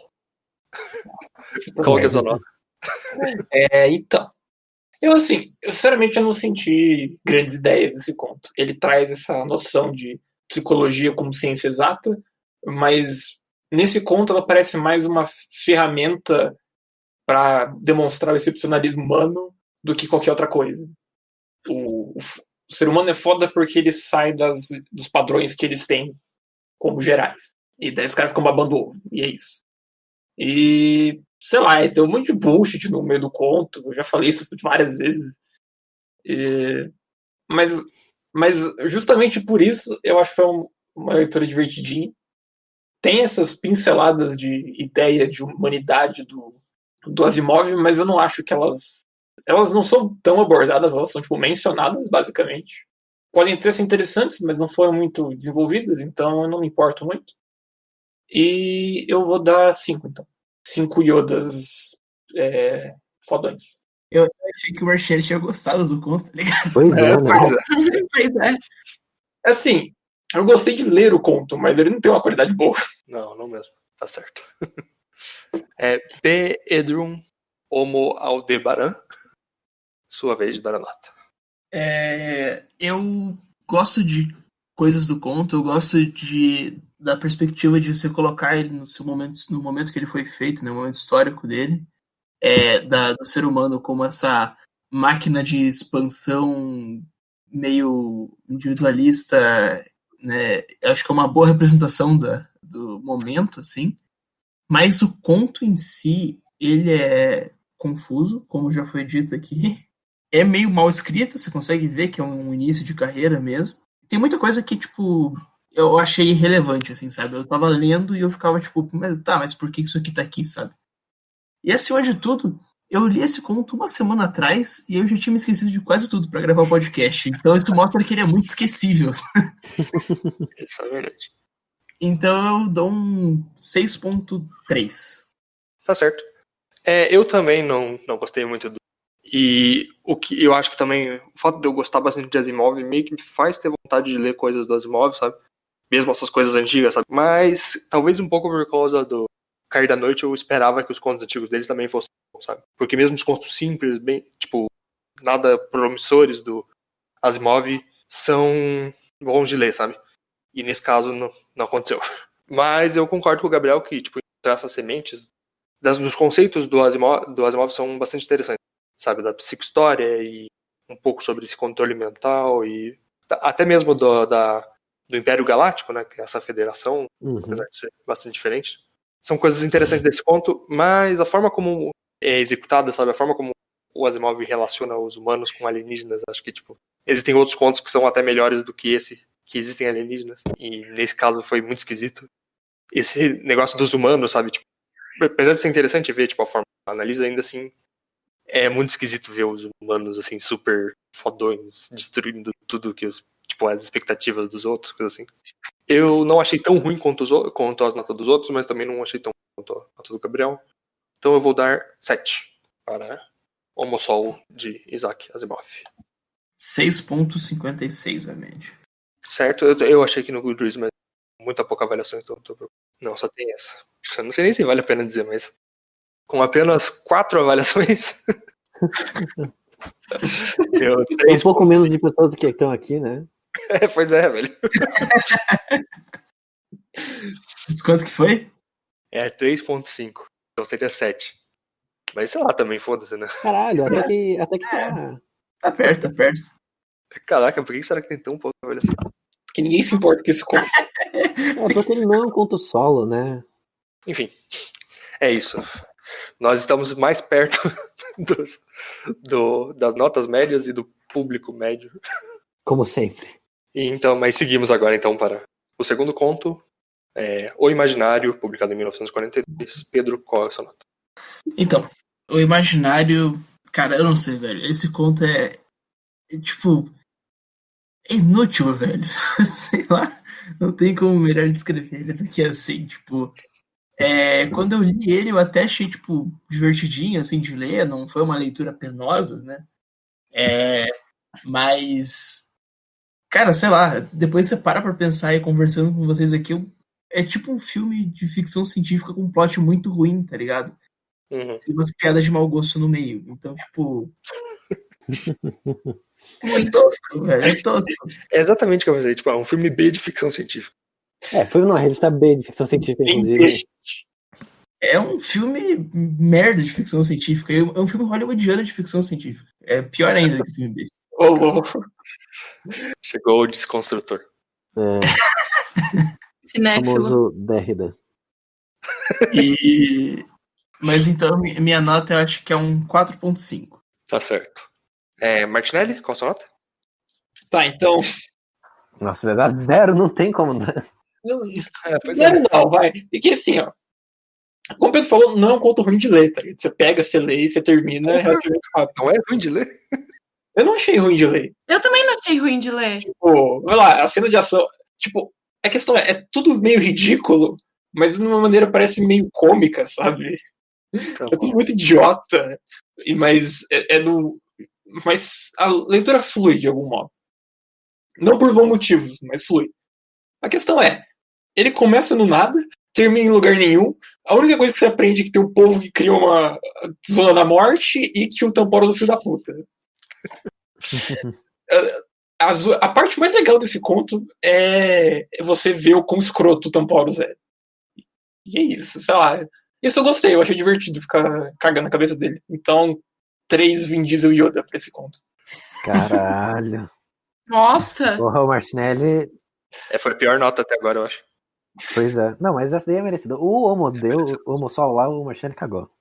Qual que é a sua nota? Então, eu sinceramente eu não senti grandes ideias nesse conto. Ele traz essa noção de psicologia como ciência exata, mas nesse conto ela parece mais uma ferramenta para demonstrar o excepcionalismo humano do que qualquer outra coisa. O ser humano é foda porque ele sai dos padrões que eles têm como gerais. E daí os caras ficam babando ovo, e é isso. E, sei lá, tem um monte de bullshit no meio do conto, eu já falei isso várias vezes. Mas justamente por isso eu acho que foi uma leitura divertidinha. Tem essas pinceladas de ideia de humanidade do Asimov, mas eu não acho que elas não são tão abordadas, elas são tipo mencionadas basicamente. Podem ter sido interessantes, mas não foram muito desenvolvidas, então eu não me importo muito. E eu vou dar 5, então. 5 Yodas fodões. Eu achei que o Marcelo tinha gostado do conto, tá ligado? Pois é, né? Pois é. Assim, eu gostei de ler o conto, mas ele não tem uma qualidade boa. Não mesmo. Tá certo. P. Edrum Homo Aldebaran. Sua vez de dar a nota. Eu gosto de coisas do conto, eu gosto da perspectiva de você colocar ele no momento que ele foi feito, né, no momento histórico dele, do ser humano como essa máquina de expansão meio individualista, né, eu acho que é uma boa representação do momento, assim, mas o conto em si, ele é confuso, como já foi dito aqui, é meio mal escrito, você consegue ver que é um início de carreira mesmo. Tem muita coisa que, tipo, eu achei irrelevante, assim, sabe? Eu tava lendo e eu ficava, tipo, mas por que isso aqui tá aqui, sabe? E acima de tudo, eu li esse conto uma semana atrás e eu já tinha me esquecido de quase tudo pra gravar o podcast. Então isso mostra que ele é muito esquecível. Isso é verdade. Então eu dou um 6,3. Tá certo. Eu também não gostei muito do. E o que eu acho que também, o fato de eu gostar bastante de Asimov meio que me faz ter vontade de ler coisas do Asimov, sabe? Mesmo essas coisas antigas, sabe? Mas talvez um pouco por causa do Cair da Noite, eu esperava que os contos antigos dele também fossem bons, sabe? Porque mesmo os contos simples, bem, tipo, nada promissores do Asimov, são bons de ler, sabe? E nesse caso não aconteceu. Mas eu concordo com o Gabriel que, tipo, encontrar essas sementes dos conceitos do Asimov são bastante interessantes, sabe? Da psicohistória e um pouco sobre esse controle mental e até mesmo do Império Galáctico, né? Que é essa federação, apesar de ser bastante diferente. São coisas interessantes desse conto, mas a forma como é executada, sabe? A forma como o Asimov relaciona os humanos com alienígenas, acho que, tipo, existem outros contos que são até melhores do que esse, que existem alienígenas. E nesse caso foi muito esquisito. Esse negócio dos humanos, sabe? Tipo, apesar de ser interessante ver, tipo, a forma que analisa, ainda assim, é muito esquisito ver os humanos, assim, super fodões, destruindo tudo que tipo, as expectativas dos outros, coisa assim. Eu não achei tão ruim quanto as notas dos outros, mas também não achei tão ruim quanto a nota do Gabriel. Então eu vou dar 7 para Homo Sol de Isaac Asimov. 6,56 a média. Certo? Eu achei que no Goodreads, mas muita pouca avaliação, então não, só tem essa. Eu não sei nem se vale a pena dizer, mas com apenas 4 avaliações. Deu Tem 3 um pouco menos de pessoas do que estão aqui, né? Pois é, velho. Quanto que foi? É 3.5. Então seria 7. Mas sei lá também, foda-se, né? Caralho, até que tá. Tá perto, tá perto. Caraca, por que será que tem tão pouca avaliação? Porque ninguém se importa com esse conto. É porque ele não é um conto solo, né? Enfim, é isso. Nós estamos mais perto das notas médias e do público médio. Como sempre. E então, mas seguimos agora então para o segundo conto, O Imaginário, publicado em 1942. Pedro, qual é a sua nota? Então, o Imaginário... Cara, eu não sei, velho. Esse conto é tipo... É inútil, velho. Sei lá. Não tem como melhor descrever ele do que assim, tipo... quando eu li ele, eu até achei, tipo, divertidinho, assim, de ler. Não foi uma leitura penosa, né? Mas... Cara, sei lá. Depois você para pra pensar e conversando com vocês aqui, é tipo um filme de ficção científica com um plot muito ruim, tá ligado? Uhum. E umas piadas de mau gosto no meio. Então, tipo... Muito tosco, velho. É tosco. É exatamente o que eu pensei, tipo, é um filme B de ficção científica. Foi numa revista B de ficção científica, inclusive. É um filme merda de ficção científica. É um filme hollywoodiano de ficção científica. É pior ainda que o filme B. Ô, louco. Chegou o desconstrutor. Cinéfilo. Famoso Derrida. Mas então, minha nota eu acho que é um 4,5. Tá certo. Martinelli, qual a sua nota? Tá, então. Nossa, vai dar 0, não tem como. Pois é. Não, vai. E que assim, ó. Como o Pedro falou, não é um conto ruim de ler, tá? Você pega, você lê e você termina relativamente rápido. Não é ruim de ler? Eu não achei ruim de ler. Eu também não achei ruim de ler. Tipo, vai lá, a cena de ação. Tipo, a questão é tudo meio ridículo, mas de uma maneira parece meio cômica, sabe? Tá É tudo muito idiota. Mas mas a leitura flui de algum modo. Não por bons motivos, mas flui. A questão é, ele começa no nada, termina em lugar nenhum. A única coisa que você aprende é que tem um povo que cria uma zona da morte e que o Tamporo é do filho da puta. A parte mais legal desse conto é você ver o quão escroto o Tamporos é. E é isso, sei lá. Isso eu gostei, eu achei divertido ficar cagando a cabeça dele. Então, 3 Vin Diesel Yoda pra esse conto. Caralho. Nossa! Porra, o Martinelli. Foi a pior nota até agora, eu acho. Pois é. Não, mas essa daí é merecida. O Homo Sol lá, o Martinelli cagou.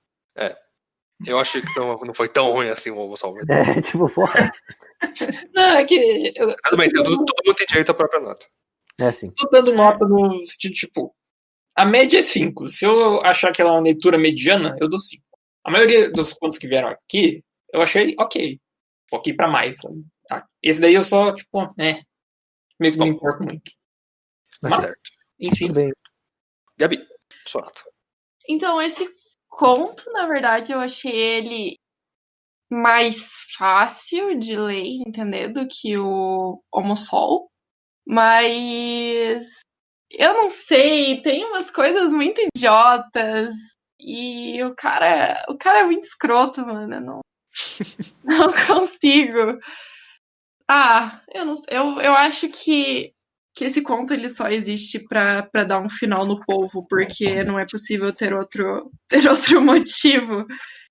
Eu achei que não foi tão ruim assim o Homo Sol. Tipo, porra. Não, é que Tudo bem, todo mundo tem direito à própria nota. Sim. tô dando nota no sentido, tipo, a média é 5. Se eu achar que ela é uma leitura mediana, eu dou 5. A maioria dos contos que vieram aqui, eu achei ok. Ok pra mais. Sabe? Esse daí eu só, tipo, meio que não me importo muito. Mas, Certo. enfim. Tudo bem. Gabi, sua nota. Então, esse conto, na verdade, eu achei ele mais fácil de ler, entender, do que o Homo Sol. Mas eu não sei, tem umas coisas muito idiotas e o cara é muito escroto, mano. Eu não consigo. Eu acho que esse conto ele só existe pra dar um final no povo, porque não é possível ter outro motivo.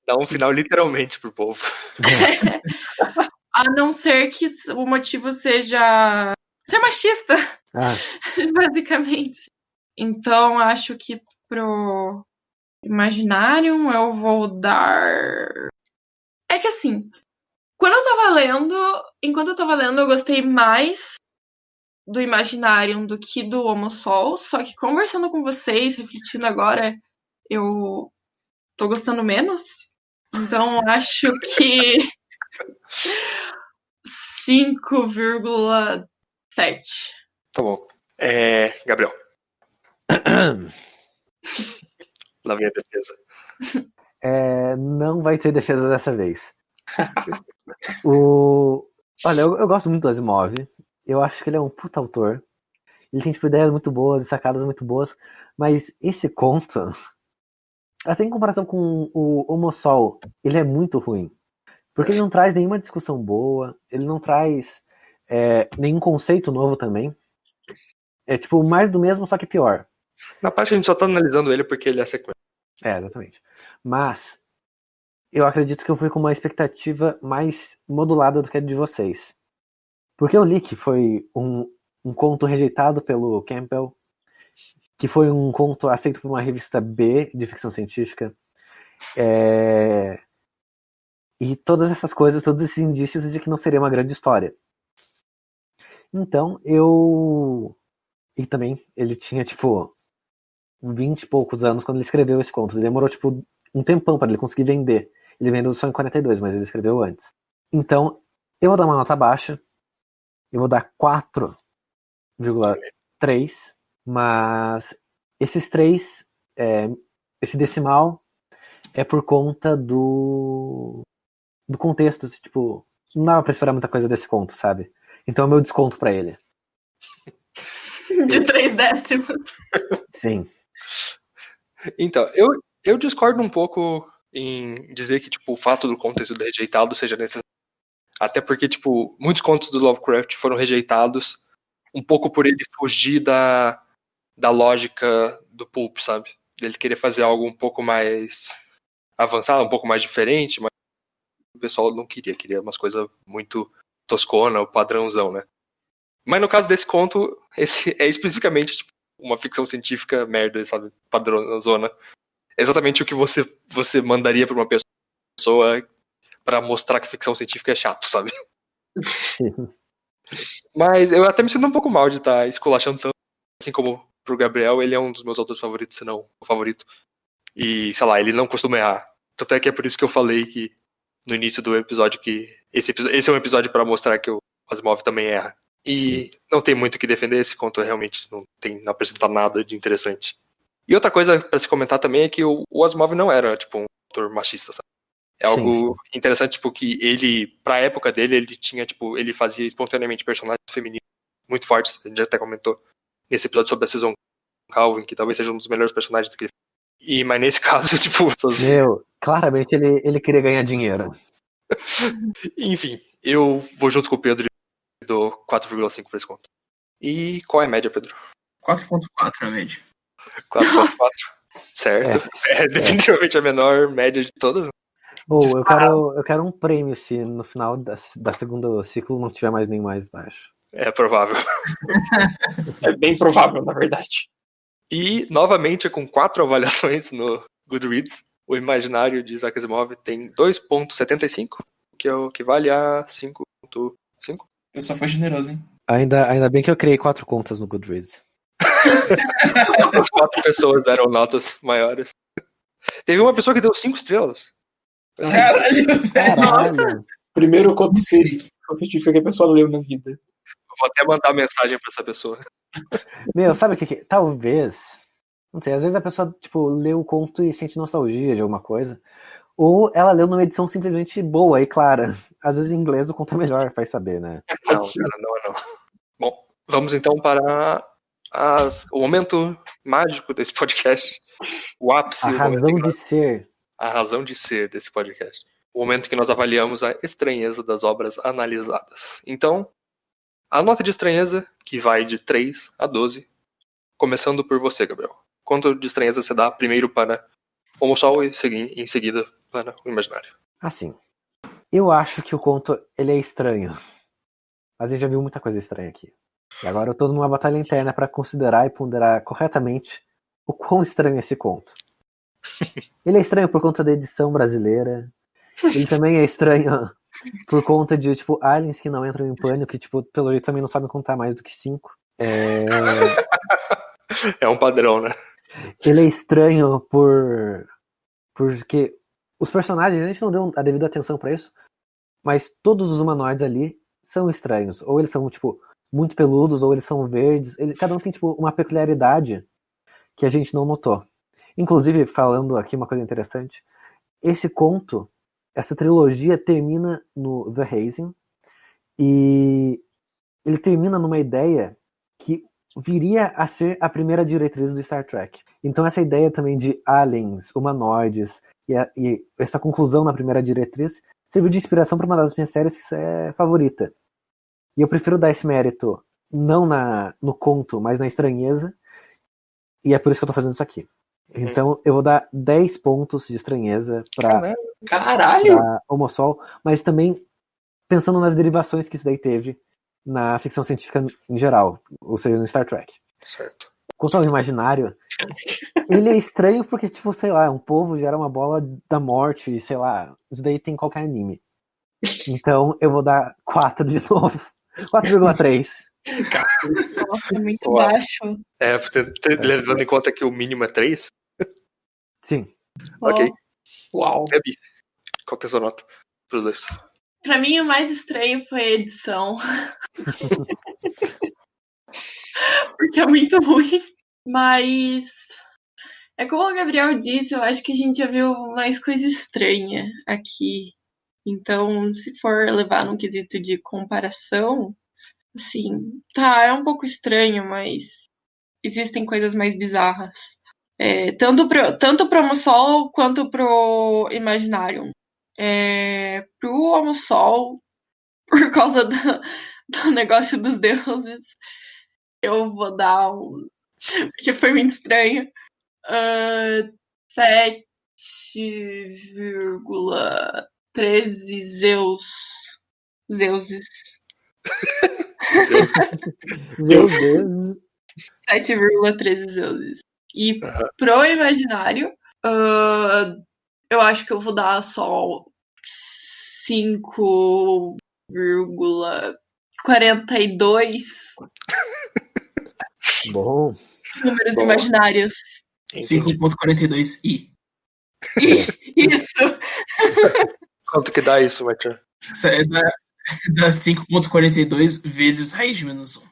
Dá um final literalmente pro povo. A não ser que o motivo seja ser machista, basicamente. Então, acho que pro Imaginarium eu vou dar... É que assim, enquanto eu tava lendo, eu gostei mais do Imaginarium do que do Homo Sol, só que conversando com vocês, refletindo agora, eu tô gostando menos. Então, acho que 5,7. Tá bom. Gabriel. Lá vem a defesa. Não vai ter defesa dessa vez. Olha, eu gosto muito do Asimov. Eu acho que ele é um puta autor. Ele tem tipo, ideias muito boas e sacadas muito boas. Mas esse conto, até em comparação com o Homossol, ele é muito ruim. Porque ele não traz nenhuma discussão boa. Ele não traz nenhum conceito novo também. É tipo mais do mesmo, só que pior. Na parte a gente só tá analisando ele porque ele é sequência. Exatamente. Mas eu acredito que eu fui com uma expectativa mais modulada do que a de vocês. Porque eu li que foi um conto rejeitado pelo Campbell, que foi um conto aceito por uma revista B de ficção científica. E todas essas coisas, todos esses indícios de que não seria uma grande história. Então, E também, ele tinha, 20 e poucos anos quando ele escreveu esse conto. Ele demorou, um tempão para ele conseguir vender. Ele vendeu só em 42, mas ele escreveu antes. Então, eu vou dar uma nota baixa. Eu vou dar 4,3. Mas esses 3, esse decimal, é por conta do contexto. Não dava pra esperar muita coisa desse conto, sabe? Então é o meu desconto pra ele. De 3 décimos. Sim. Então, eu discordo um pouco em dizer que o fato do conto ter sido rejeitado seja necessário. Até porque, muitos contos do Lovecraft foram rejeitados um pouco por ele fugir da lógica do pulp, sabe? Ele querer fazer algo um pouco mais avançado, um pouco mais diferente, mas o pessoal não queria umas coisas muito toscona, o padrãozão, né? Mas no caso desse conto, esse é especificamente uma ficção científica merda, sabe? Padrãozona. Exatamente o que você mandaria pra uma pessoa pra mostrar que ficção científica é chato, sabe? Mas eu até me sinto um pouco mal de estar esculachando tanto, assim como pro Gabriel, ele é um dos meus autores favoritos, se não o favorito. E, sei lá, ele não costuma errar. Tanto é que é por isso que eu falei que no início do episódio que esse é um episódio pra mostrar que o Asimov também erra. E não tem muito o que defender, esse conto realmente não apresenta nada de interessante. E outra coisa pra se comentar também é que o Asimov não era, um autor machista, sabe? É algo interessante, que ele, pra época dele, ele tinha, ele fazia espontaneamente personagens femininos muito fortes. A gente já até comentou nesse episódio sobre a Susan Calvin, que talvez seja um dos melhores personagens que ele fez. Mas nesse caso, Claramente ele queria ganhar dinheiro. Enfim, eu vou junto com o Pedro e dou 4,5 pra esse conto. E qual é a média, Pedro? 4,4 a média. 4,4. Certo. É definitivamente a menor média de todas. Eu quero um prêmio se no final da segundo ciclo não tiver mais nem mais baixo. É provável. É bem provável, na verdade. E, novamente, com 4 avaliações no Goodreads, o Imaginário de Isaac Asimov tem 2,75, que é o que vale a 5,5. Eu só fui generoso, hein? Ainda bem que eu criei 4 contas no Goodreads. As 4 pessoas deram notas maiores. Teve uma pessoa que deu 5 estrelas. Caralho. Primeiro conto científico que a pessoa leu na vida. Eu vou até mandar mensagem pra essa pessoa. Meu, sabe o que? Talvez. Não sei, às vezes a pessoa, lê o conto e sente nostalgia de alguma coisa. Ou ela leu numa edição simplesmente boa e clara. Às vezes em inglês o conto é melhor, faz saber, né? Não, cara, não. Bom, vamos então para o momento mágico desse podcast. O ápice. A razão de ser desse podcast. O momento que nós avaliamos a estranheza das obras analisadas. Então, a nota de estranheza, que vai de 3 a 12, começando por você, Gabriel. Quanto de estranheza você dá primeiro para o Homossol e em seguida para o Imaginário? Assim, eu acho que o conto ele é estranho. Mas a gente já viu muita coisa estranha aqui. E agora eu tô numa batalha interna para considerar e ponderar corretamente o quão estranho é esse conto. Ele é estranho por conta da edição brasileira. Ele também é estranho por conta de, aliens que não entram em pânico, que, pelo jeito também não sabem contar mais do que 5. É um padrão, né? Ele é estranho porque os personagens, a gente não deu a devida atenção pra isso, mas todos os humanoides ali são estranhos. Ou eles são, muito peludos, ou eles são verdes. Cada um tem, uma peculiaridade que a gente não notou. Inclusive, falando aqui uma coisa interessante, esse conto, essa trilogia termina no The Hazing, e ele termina numa ideia que viria a ser a primeira diretriz do Star Trek. Então essa ideia também de aliens, humanoides, e essa conclusão na primeira diretriz serviu de inspiração para uma das minhas séries que é favorita. E eu prefiro dar esse mérito não no conto, mas na estranheza, e é por isso que eu tô fazendo isso aqui. Então eu vou dar 10 pontos de estranheza pra Homossol, mas também pensando nas derivações que isso daí teve na ficção científica em geral, ou seja, no Star Trek. Certo. Quanto ao imaginário, ele é estranho porque, tipo, sei lá, um povo gera uma bola da morte, sei lá, isso daí tem em qualquer anime. Então eu vou dar 4 de novo. 4,3. Nossa, muito baixo. Levando em conta que o mínimo é 3. Sim. Ok. Uau. Gabi, qual que é a sua nota pros dois? Pra mim, o mais estranho foi a edição. Porque é muito ruim. Mas é como o Gabriel disse, eu acho que a gente já viu mais coisa estranha aqui. Então, se for levar num quesito de comparação, assim, tá, é um pouco estranho, mas existem coisas mais bizarras. Tanto pro Homossol quanto pro Imaginarium. Pro Homossol, por causa do negócio dos deuses, eu vou dar porque foi muito estranho. 7,13 Zeuses. Zeuses. 7,13 Zeuses. E pro Imaginário, eu acho que eu vou dar só 5,42 Bom. números imaginários. 5,42 I. Isso. Quanto que dá isso, Martin? Dá 5,42 vezes raiz de menos 1.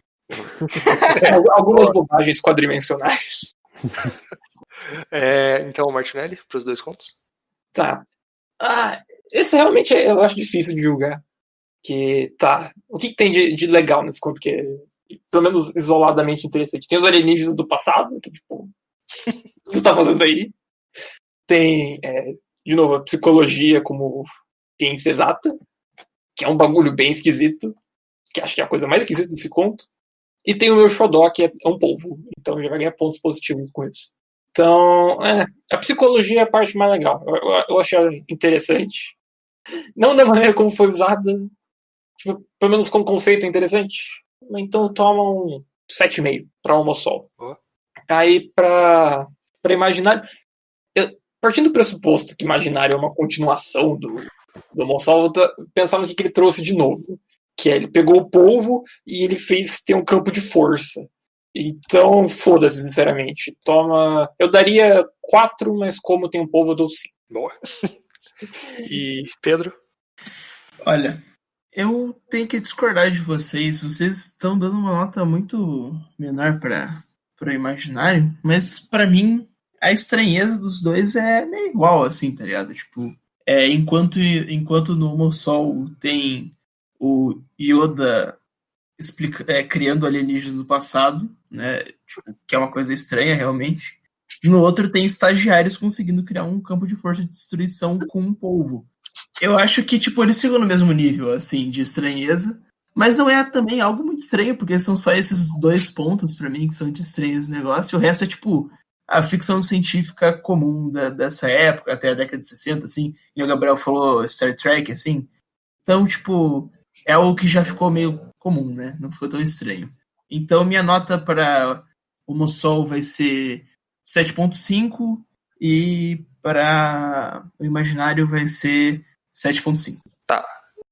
Algumas bobagens quadrimensionais. Então, Martinelli, pros 2 contos? Tá. Esse realmente eu acho difícil de julgar. Que tá. O que tem de legal nesse conto que é, pelo menos isoladamente interessante? Tem os alienígenas do passado, que tipo. O que você tá fazendo aí? Tem, de novo, a psicologia como ciência exata, que é um bagulho bem esquisito, que acho que é a coisa mais esquisita desse conto. E tem o meu xodó, que é um polvo. Então já vai ganhar pontos positivos com isso. Então, a psicologia é a parte mais legal. Eu achei ela interessante. Não da maneira como foi usada, tipo, pelo menos como conceito é interessante. Então toma um 7,5 para Homossol. Aí para Imaginário, partindo do pressuposto que Imaginário é uma continuação do Homossol, pensar no que ele trouxe de novo. Que ele pegou o polvo e ele fez ter um campo de força. Então, foda-se, sinceramente. Eu daria 4, mas como tem um polvo, eu dou 5. Boa. E Pedro? Olha, eu tenho que discordar de vocês. Vocês estão dando uma nota muito menor para o Imaginário, mas para mim a estranheza dos dois é meio igual, assim, tá ligado? Tipo, enquanto no Homossol tem o Yoda criando alienígenas do passado, né? Tipo, que é uma coisa estranha, realmente. No outro tem estagiários conseguindo criar um campo de força de destruição com um polvo. Eu acho que, tipo, eles ficam no mesmo nível, assim, de estranheza, mas não é também algo muito estranho, porque são só esses 2 pontos pra mim que são de estranhos no negócio, e o resto é, tipo, a ficção científica comum dessa época, até a década de 60, assim, e o Gabriel falou Star Trek, assim. Então, tipo, é algo que já ficou meio comum, né? Não ficou tão estranho. Então, minha nota para o Homossol vai ser 7,5 e para o Imaginário vai ser 7,5. Tá.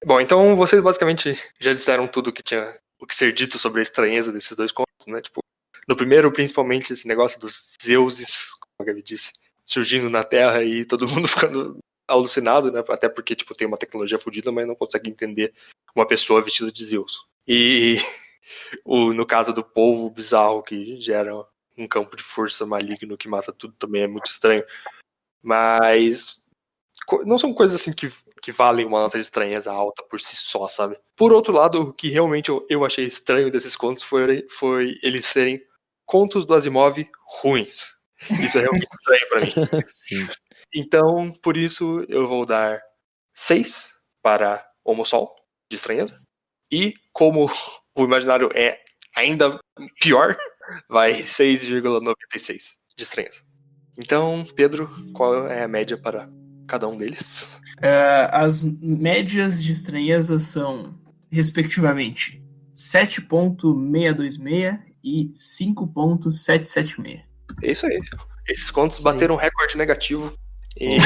Bom, então vocês basicamente já disseram tudo que tinha o que ser dito sobre a estranheza desses 2 contos, né? Tipo, no primeiro, principalmente, esse negócio dos Zeuses, como a Gabi disse, surgindo na Terra e todo mundo ficando alucinado, né? Até porque, tipo, tem uma tecnologia fodida, mas não consegue entender uma pessoa vestida de Zeus. E no caso do polvo bizarro que gera um campo de força maligno que mata tudo também é muito estranho. Mas não são coisas assim que valem uma nota de estranheza alta por si só, sabe? Por outro lado, o que realmente eu achei estranho desses contos foi eles serem contos do Asimov ruins. Isso é realmente estranho pra mim. Sim. Então, por isso, eu vou dar 6 para Homo Sol, de estranheza. E, como o imaginário é ainda pior, vai 6,96 de estranheza. Então, Pedro, qual é a média para cada um deles? As médias de estranheza são, respectivamente, 7.626 e 5.776. É isso aí. Esses contos bateram um recorde negativo. E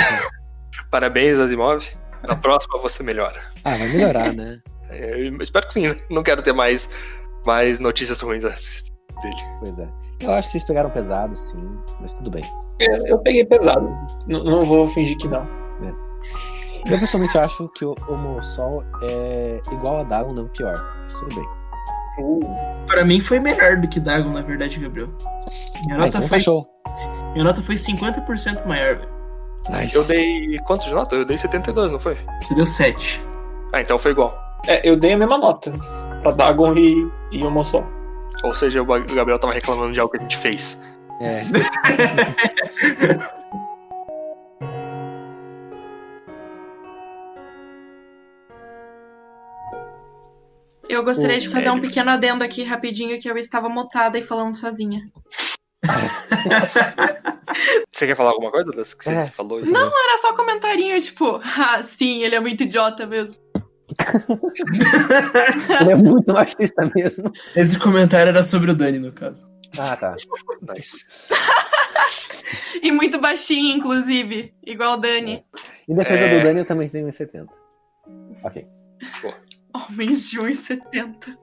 parabéns, Asimov. Na próxima você melhora. Ah, vai melhorar, né? Eu espero que sim, né? Não quero ter mais notícias ruins dele. Pois é. Eu acho que vocês pegaram pesado, sim, mas tudo bem. Eu peguei pesado. Não vou fingir que não. Eu pessoalmente acho que o Homo Sol é igual a Dagon, não pior. Mas tudo bem. Pra mim foi melhor do que Dagon, na verdade, Gabriel. Minha nota Então tá show. Minha nota foi 50% maior, velho. Nice. Eu dei quantos de nota? Eu dei 72, não foi? Você deu 7. Ah, então foi igual. Eu dei a mesma nota pra Dagon e Homo Sol. Ou seja, o Gabriel tava reclamando de algo que a gente fez. É. Eu gostaria de fazer um pequeno adendo aqui rapidinho, que eu estava mutada e falando sozinha. Você quer falar alguma coisa das que você falou? Não, era só comentarinho, tipo, sim, ele é muito idiota mesmo. Ele é muito machista mesmo. Esse comentário era sobre o Dani, no caso. Ah, tá. Nice. E muito baixinho, inclusive, igual o Dani. Em defesa do Dani, eu também tenho 1,70. Ok. Homens de 1,70.